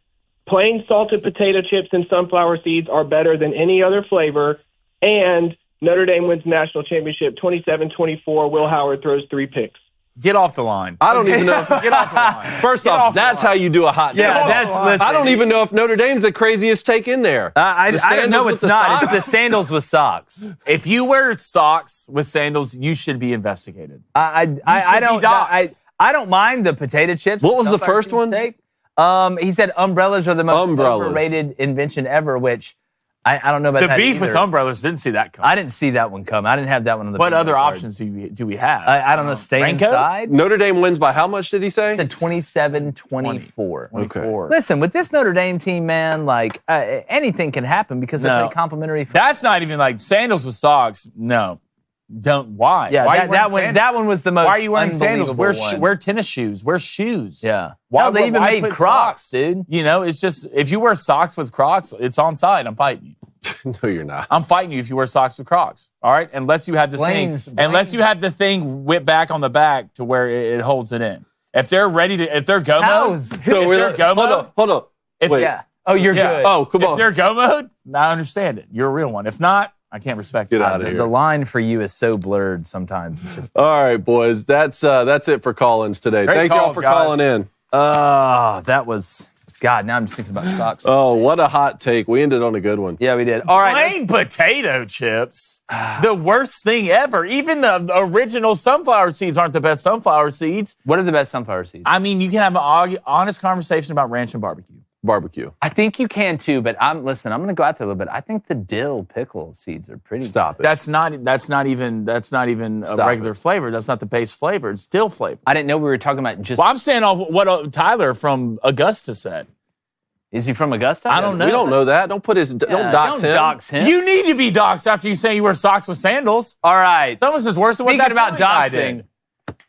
Plain salted potato chips and sunflower seeds are better than any other flavor. And Notre Dame wins national championship 27-24. Will Howard throws 3 picks. Get off the line. I don't even know. Get off the line. First off, that's how you do a hot take. Yeah, I don't even know if Notre Dame's the craziest take in there. I don't know. It's not. It's the sandals with socks. If you wear socks with sandals, you should be investigated. I don't mind the potato chips. What was the first one? He said umbrellas are the most overrated invention ever, which I don't know about the that beef either. with umbrellas. Didn't see that come. I didn't see that one come. I didn't have that one on the. What other card. options do we have? I don't know. Stay Raincoat? inside. Notre Dame wins by how much did he say? He said 27-24. Okay. Listen, with this Notre Dame team, man, like anything can happen because they play complimentary. That's not even like sandals with socks. No. Don't. Why? Yeah, why that one was the most. Why are you wearing sandals? Wear Wear tennis shoes. Wear shoes. Yeah. Why they even made Crocs, socks? dude? You know, it's just if you wear socks with Crocs, it's on side. I'm fighting you. No, you're not. I'm fighting you if you wear socks with Crocs. All right, unless you have the unless you have the thing whipped back on the back to where it holds it in. If they're ready to, if they're go mode, so we're go mode. Hold on. Wait. Yeah. Oh, you're good. Oh, come on. If they're go mode, I understand it. You're a real one. If not, I can't respect Get you. out of here. The line for you is so blurred sometimes. It's just. All right, boys. That's it for call-ins today. Great Thank y'all calls, for guys. calling in. That was. God, now I'm just thinking about socks. Oh, what a hot take. We ended on a good one. Yeah, we did. All right. Plain potato chips. The worst thing ever. Even the original sunflower seeds aren't the best sunflower seeds. What are the best sunflower seeds? I mean, you can have an honest conversation about ranch and barbecue. Barbecue. I think you can too, but I'm going to go out there a little bit. I think the dill pickle seeds are pretty. Stop it. That's not even a regular flavor. That's not the base flavor. It's dill flavor. I didn't know we were talking about just. Well, I'm saying off what Tyler from Augusta said. Is he from Augusta? I don't know. We don't know that. Don't put his. Don't dox him. You need to be doxxed after you say you wear socks with sandals. All right. Someone says worse than what Speaking that about guy doxing. did.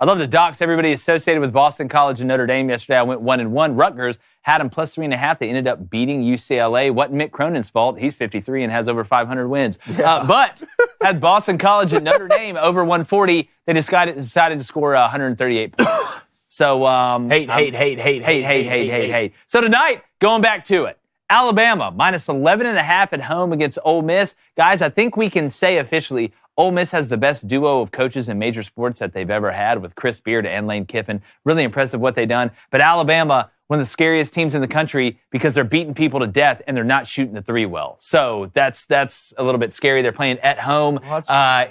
I'd love to dox everybody associated with Boston College and Notre Dame. Yesterday, I went 1-1. Rutgers had them plus 3.5. They ended up beating UCLA. Wasn't Mick Cronin's fault. He's 53 and has over 500 wins. Yeah. But had Boston College and Notre Dame over 140. They decided to score 138 points. So hate. So tonight, going back to it. Alabama, minus 11.5 at home against Ole Miss. Guys, I think we can say officially Ole Miss has the best duo of coaches in major sports that they've ever had with Chris Beard and Lane Kiffin. Really impressive what they've done. But Alabama, one of the scariest teams in the country because they're beating people to death and they're not shooting the three well. So that's a little bit scary. They're playing at home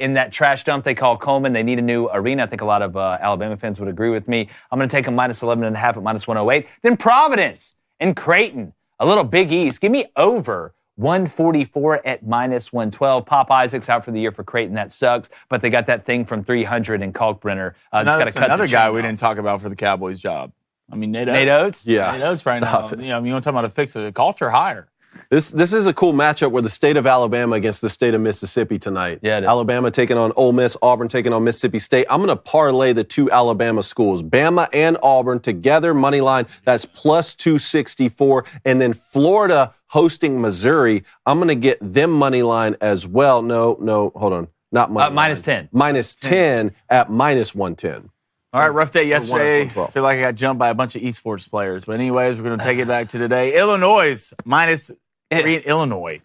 in that trash dump they call Coleman. They need a new arena. I think a lot of Alabama fans would agree with me. I'm going to take them minus 11.5 at minus 108. Then Providence and Creighton. A little Big East. Give me over 144 at minus 112. Pop Isaac's out for the year for Creighton. That sucks. But they got that thing from 300 in Kalkbrenner. That's another guy we didn't talk about for the Cowboys job. I mean, Nate Oates. Yeah. Nate Oates right now. You know, you want to talk about a fix a culture hire. This is a cool matchup where the state of Alabama against the state of Mississippi tonight. Yeah, Alabama taking on Ole Miss, Auburn taking on Mississippi State. I'm going to parlay the two Alabama schools, Bama and Auburn, together, money line. That's plus 264. And then Florida hosting Missouri. I'm going to get them money line as well. No, hold on. Not money line. Minus 10. Minus 10 at minus 110. All right, rough day yesterday. I feel like I got jumped by a bunch of esports players. But anyways, we're going to take it back to today. Illinois minus 3 in Illinois.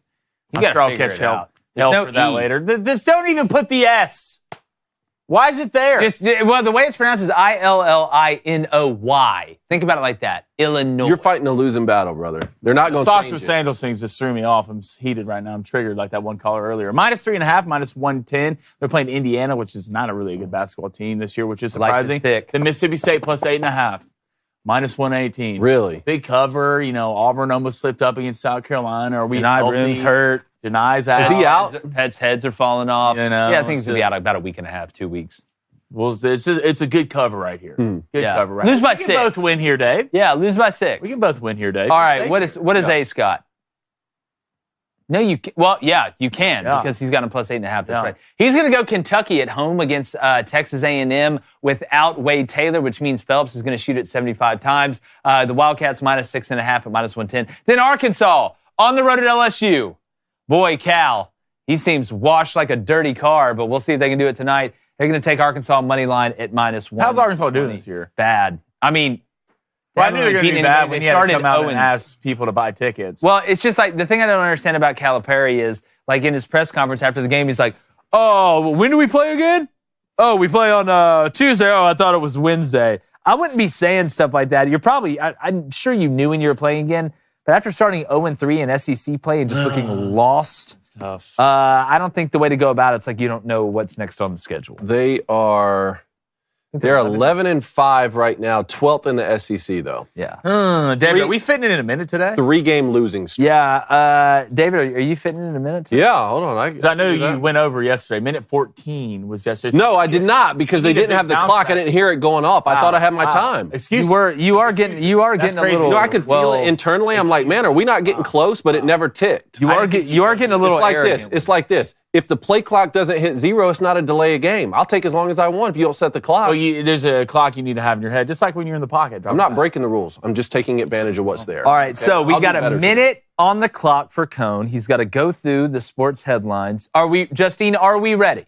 You got to figure it out. Help for that later. Just don't even put the S. Why is it there? Well, the way it's pronounced is Illinoy. Think about it like that. Illinois. You're fighting a losing battle, brother. They're not going to Socks change with it. sandals things just threw me off. I'm heated right now. I'm triggered like that one caller earlier. -3.5, -110. They're playing Indiana, which is not a really good basketball team this year, which is surprising. Like this pick. The Mississippi State +8.5, -118. Really? Big cover. Auburn almost slipped up against South Carolina. Are we Denai Broom's hurt. Denai's out. Is he out? Heads are falling off. I think he's going to be out about a week and a half, 2 weeks. Well, it's a good cover right here. Good cover right Lose here. by We 6. can both win here, Dave. Yeah, lose by 6. We can both win here, Dave. All right, what is Ace got? No, you can. Well, yeah, you can because he's got a +8.5. That's right. He's going to go Kentucky at home against Texas A&M without Wade Taylor, which means Phelps is going to shoot it 75 times. The Wildcats -6.5 at -110. Then Arkansas on the road at LSU. Boy, Cal, he seems washed like a dirty car, but we'll see if they can do it tonight. They're going to take Arkansas money line at -1. How's Arkansas doing this year? Bad. I mean, well, I knew they were going to be bad when they started to come out and 0-. ask people to buy tickets. Well, it's just like the thing I don't understand about Calipari is, like in his press conference after the game, he's like, "Oh, when do we play again? Oh, we play on Tuesday. Oh, I thought it was Wednesday." I wouldn't be saying stuff like that. You're probably, I'm sure you knew when you were playing again, but after starting 0-3 in SEC play and just looking lost, it's tough. I don't think the way to go about it's like you don't know what's next on the schedule. They're 11-5 right now, 12th in the SEC, though. Yeah. David, are we fitting it in a minute today? 3-game losing streak. Yeah. David, are you fitting in a minute? Yeah, hold on. I know you went over yesterday. Minute 14 was yesterday. No, I did not because they didn't have the clock. I didn't hear it going off. I thought I had my time. Excuse me. You are getting a little. I could feel it internally. I'm like, man, are we not getting close? But it never ticked. You are getting a little. It's like this. It's like this. If the play clock doesn't hit 0, it's not a delay of game. I'll take as long as I want if you don't set the clock. Well, there's a clock you need to have in your head, just like when you're in the pocket. I'm not breaking the rules. I'm just taking advantage of what's there. All right, okay? so we got a minute on the clock for Cone. He's got to go through the sports headlines. Justine, are we ready?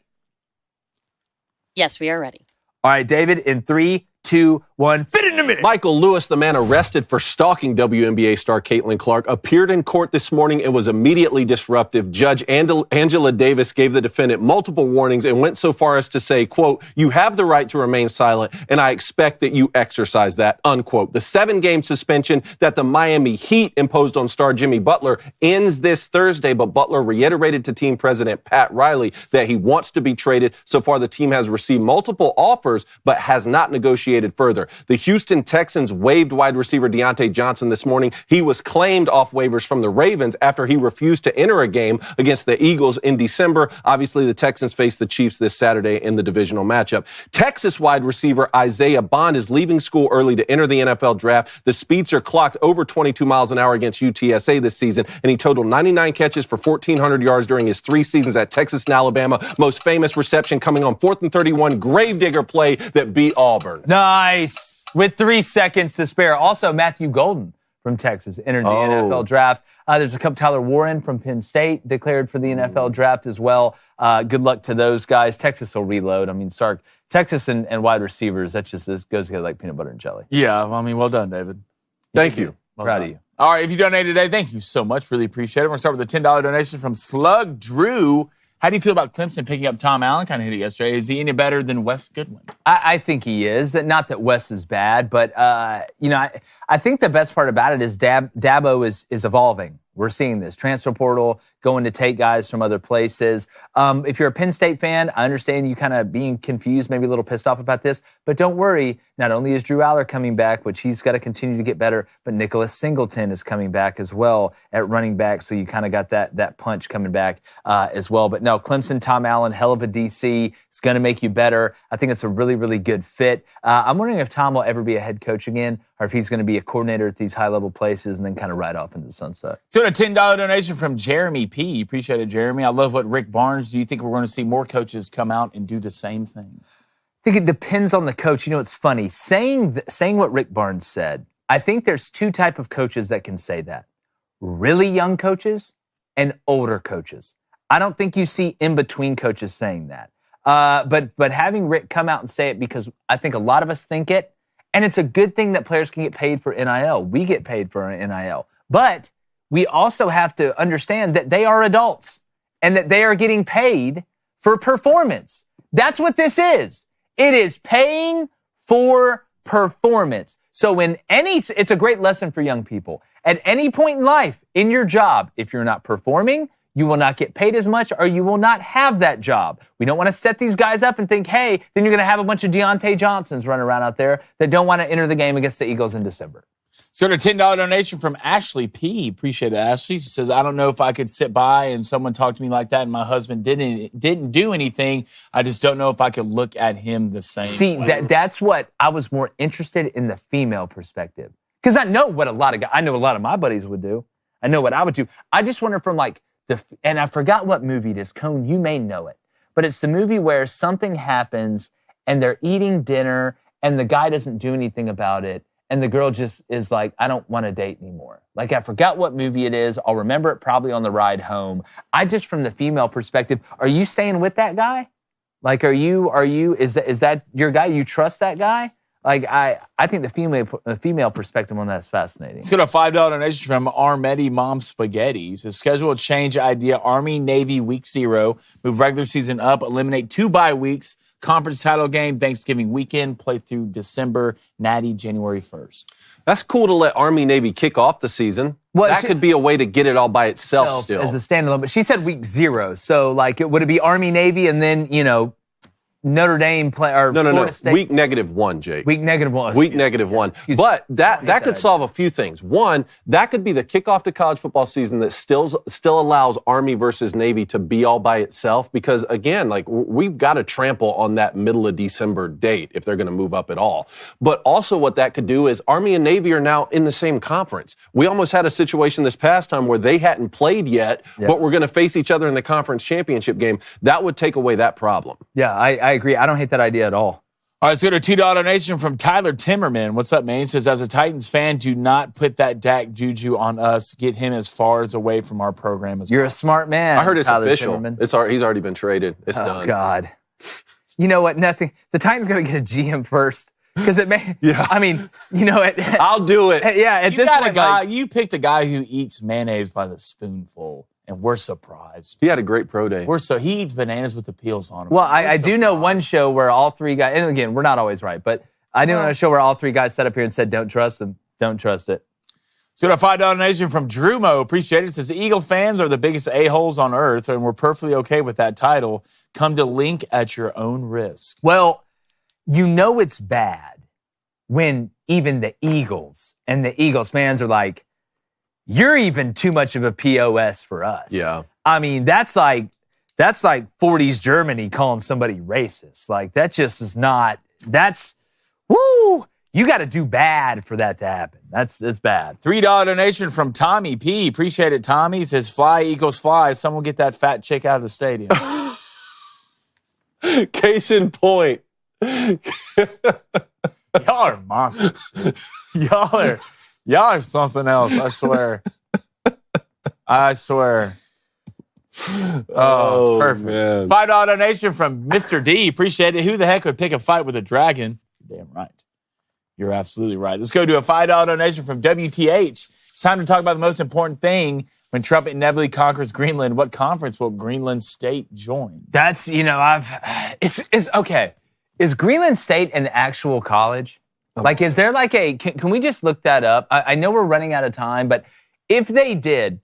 Yes, we are ready. All right, David, in 3, 2, 1, fit in a minute. Michael Lewis, the man arrested for stalking WNBA star Caitlin Clark, appeared in court this morning and was immediately disruptive. Judge Angela Davis gave the defendant multiple warnings and went so far as to say, quote, "You have the right to remain silent, and I expect that you exercise that," unquote. The 7-game suspension that the Miami Heat imposed on star Jimmy Butler ends this Thursday, but Butler reiterated to team president Pat Riley that he wants to be traded. So far, the team has received multiple offers, but has not negotiated further. The Houston Texans waived wide receiver Deontay Johnson this morning. He was claimed off waivers from the Ravens after he refused to enter a game against the Eagles in December. Obviously, the Texans face the Chiefs this Saturday in the divisional matchup. Texas wide receiver Isaiah Bond is leaving school early to enter the NFL draft. The Speedster clocked over 22 miles an hour against UTSA this season, and he totaled 99 catches for 1,400 yards during his 3 seasons at Texas and Alabama. Most famous reception coming on 4th and 31, gravedigger play that beat Auburn. Nice. With 3 seconds to spare. Also, Matthew Golden from Texas entered the NFL draft. There's a couple. Tyler Warren from Penn State declared for the NFL draft as well. Good luck to those guys. Texas will reload. I mean, Sark, Texas and wide receivers, this goes together like peanut butter and jelly. Yeah, I mean, well done, David. Thank you. Proud of you. All right, if you donated today, thank you so much. Really appreciate it. We're going to start with a $10 donation from Slug Drew. How do you feel about Clemson picking up Tom Allen? Kind of hit it yesterday. Is he any better than Wes Goodwin? I think he is. Not that Wes is bad, but I think the best part about it is Dabo is evolving. We're seeing this transfer portal going to take guys from other places. If you're a Penn State fan, I understand you kind of being confused, maybe a little pissed off about this, but don't worry. Not only is Drew Aller coming back, which he's got to continue to get better, but Nicholas Singleton is coming back as well at running back. So you kind of got that punch coming back as well. But no, Clemson, Tom Allen, hell of a DC. It's going to make you better. I think it's a really, really good fit. I'm wondering if Tom will ever be a head coach again, or if he's going to be a coordinator at these high-level places and then kind of ride off into the sunset. So a $10 donation from Jeremy P. Appreciate it, Jeremy. I love what Rick Barnes. Do you think we're going to see more coaches come out and do the same thing? I think it depends on the coach. You know, it's funny. Saying what Rick Barnes said, I think there's 2 types of coaches that can say that. Really young coaches and older coaches. I don't think you see in-between coaches saying that. But having Rick come out and say it, because I think a lot of us think it, and it's a good thing that players can get paid for NIL. We get paid for NIL. But we also have to understand that they are adults. and that they are getting paid for performance. That's what this is. It is paying for performance. So it's a great lesson for young people. At any point in life, in your job, if you're not performing, you will not get paid as much, or you will not have that job. We don't want to set these guys up and think, hey, then you're going to have a bunch of Deontay Johnsons running around out there that don't want to enter the game against the Eagles in December. So a $10 donation from Ashley P. Appreciate it, Ashley. She says, I don't know if I could sit by and someone talk to me like that and my husband didn't do anything. I just don't know if I could look at him the same way. That's what I was more interested in, the female perspective. Because I know what I know a lot of my buddies would do. I know what I would do. I just wonder from and I forgot what movie it is. Cone, you may know it. But it's the movie where something happens and they're eating dinner and the guy doesn't do anything about it. And the girl just is like, I don't want to date anymore. I forgot what movie it is. I'll remember it probably on the ride home. From the female perspective, are you staying with that guy? Is that your guy? You trust that guy? I think the female perspective on that is fascinating. Let's get a $5 donation from Armetti Mom Spaghetti. Says, schedule change idea, Army, Navy, week 0. Move regular season up, eliminate 2 bye weeks. Conference title game, Thanksgiving weekend, play through December, Natty, January 1st. That's cool to let Army Navy kick off the season. Well, that could be a way to get it all by itself still. As a standalone. But she said week 0. So, would it be Army Navy and then, Notre Dame play or Florida State? Week -1, Jake. Week -1. Week -1. But that could solve a few things. One, that could be the kickoff to college football season that still allows Army versus Navy to be all by itself. Because again, we've got to trample on that middle of December date if they're going to move up at all. But also what that could do is Army and Navy are now in the same conference. We almost had a situation this past time where they hadn't played yet, but we're going to face each other in the conference championship game. That would take away that problem. Yeah, I agree. I don't hate that idea at all. All right, let's go to a $2 donation from Tyler Timmerman. What's up, man? He says, as a Titans fan, do not put that Dak juju on us. Get him as far as away from our program as You're a smart man. I heard it's Tyler official. Timmerman. He's already been traded. It's done. Oh, God. You know what? Nothing. The Titans got to get a GM first. Because it may. Yeah. I mean, I'll do it. Yeah. At this point, you picked a guy who eats mayonnaise by the spoonful. And we're surprised. He had a great pro day. He eats bananas with the peels on them. Well, I do know one show where all 3 guys, and again, we're not always right, but I do know a show where all 3 guys sat up here and said, don't trust him. Don't trust it. So a $5 donation from Drumo. Appreciate it. It says, Eagle fans are the biggest a-holes on earth, and we're perfectly okay with that title. Come to Link at your own risk. Well, it's bad when even the Eagles and the Eagles fans are like, you're even too much of a POS for us. Yeah. I mean, that's like 40s Germany calling somebody racist. That just is not, you got to do bad for that to happen. That's bad. $3 donation from Tommy P. Appreciate it, Tommy. He says, fly, Eagles, fly. Someone get that fat chick out of the stadium. Case in point. Y'all are monsters. Y'all are something else, I swear. Oh, it's perfect. Man. $5 donation from Mr. D. Appreciate it. Who the heck would pick a fight with a dragon? You're damn right. You're absolutely right. Let's go to a $5 donation from WTH. It's time to talk about the most important thing when Trump inevitably conquers Greenland. What conference will Greenland State join? That's, it's okay. Is Greenland State an actual college? Is there can we just look that up? I know we're running out of time, but if they did,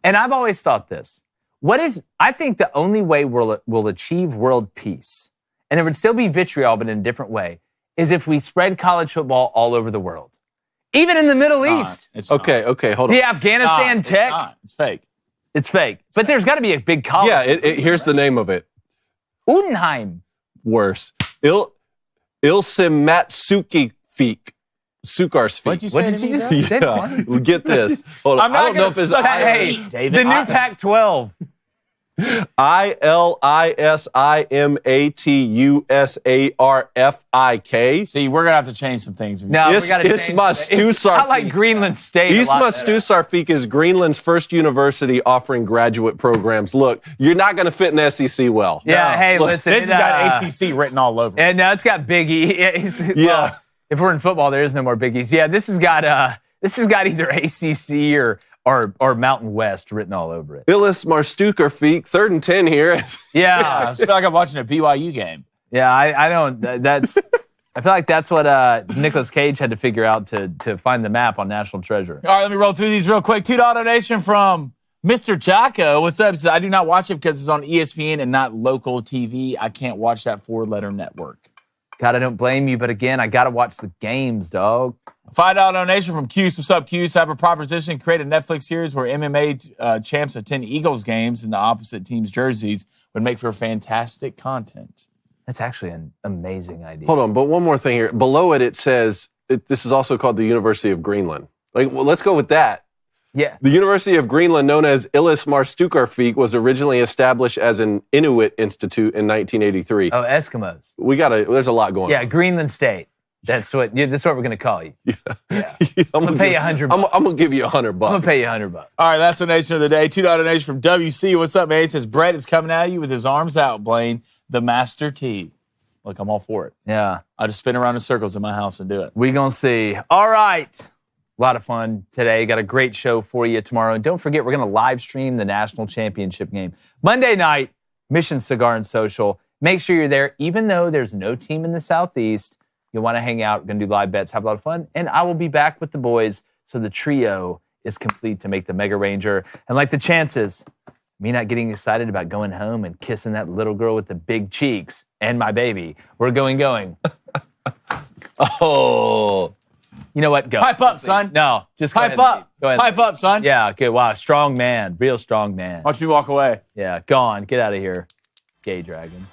and I've always thought this, I think the only way we'll achieve world peace, and it would still be vitriol, but in a different way, is if we spread college football all over the world. Even in the Middle East. Okay, hold on. The Afghanistan Tech. It's fake. It's fake. But there's got to be a big college. Yeah, here's the name of it. Udenheim. Worse. Ilsimatsuki Feek. Sukarsfeek. What did you just say? Yeah. Get this. Hold on. I don't know if it's the new Pac-12. ILISIMATUSARFIK. See, we're going to have to change some things. No, we got to change it. It's not like Greenland State. Ismastusarfik is Greenland's first university offering graduate programs. Look, you're not going to fit in the SEC well. Yeah, hey, listen. This has got ACC written all over it. And now it's got Big E. Well, if we're in football, there is no more Big E's. Yeah, this has got either ACC or Mountain West written all over it. Illis Marstukerfeek, 3rd and 10 here. Yeah. I feel like I'm watching a BYU game. Yeah, I don't. That's. I feel like that's what Nicolas Cage had to figure out to find the map on National Treasure. All right, let me roll through these real quick. $2 donation from Mr. Jocko. What's up? Says, I do not watch it because it's on ESPN and not local TV. I can't watch that 4-letter network. God, I don't blame you, but again, I got to watch the games, dog. $5 donation from Cuse. What's up, Cuse? I have a proposition. Create a Netflix series where MMA champs attend Eagles games in the opposite team's jerseys. Would make for fantastic content. That's actually an amazing idea. Hold on, but one more thing here. Below it says this is also called the University of Greenland. Let's go with that. Yeah. The University of Greenland, known as Illis Marstukerfeek, was originally established as an Inuit institute in 1983. Oh, Eskimos. There's a lot going on. Yeah, Greenland State. That's what we're going to call you. Yeah. I'm going to pay you $100. I'm going to give you $100. I'm going to pay you $100. All right, that's the donation of the day. $2 donation from WC. What's up, man? He says, Brett is coming at you with his arms out, Blaine, the Master T. Look, I'm all for it. Yeah. I'll just spin around in circles in my house and do it. We going to see. All right. A lot of fun today. Got a great show for you tomorrow. And don't forget, we're going to live stream the national championship game. Monday night, Mission Cigar and Social. Make sure you're there. Even though there's no team in the Southeast, you'll want to hang out. We're going to do live bets, have a lot of fun. And I will be back with the boys. So the trio is complete to make the Mega Ranger. And like the chances, me not getting excited about going home and kissing that little girl with the big cheeks and my baby. We're going. Oh. You know what? Go. Pipe up, son. No, just pipe up. Go ahead. Pipe up, son. Yeah, good. Wow, strong man. Real strong man. Watch me walk away. Yeah, go on. Get out of here, gay dragon.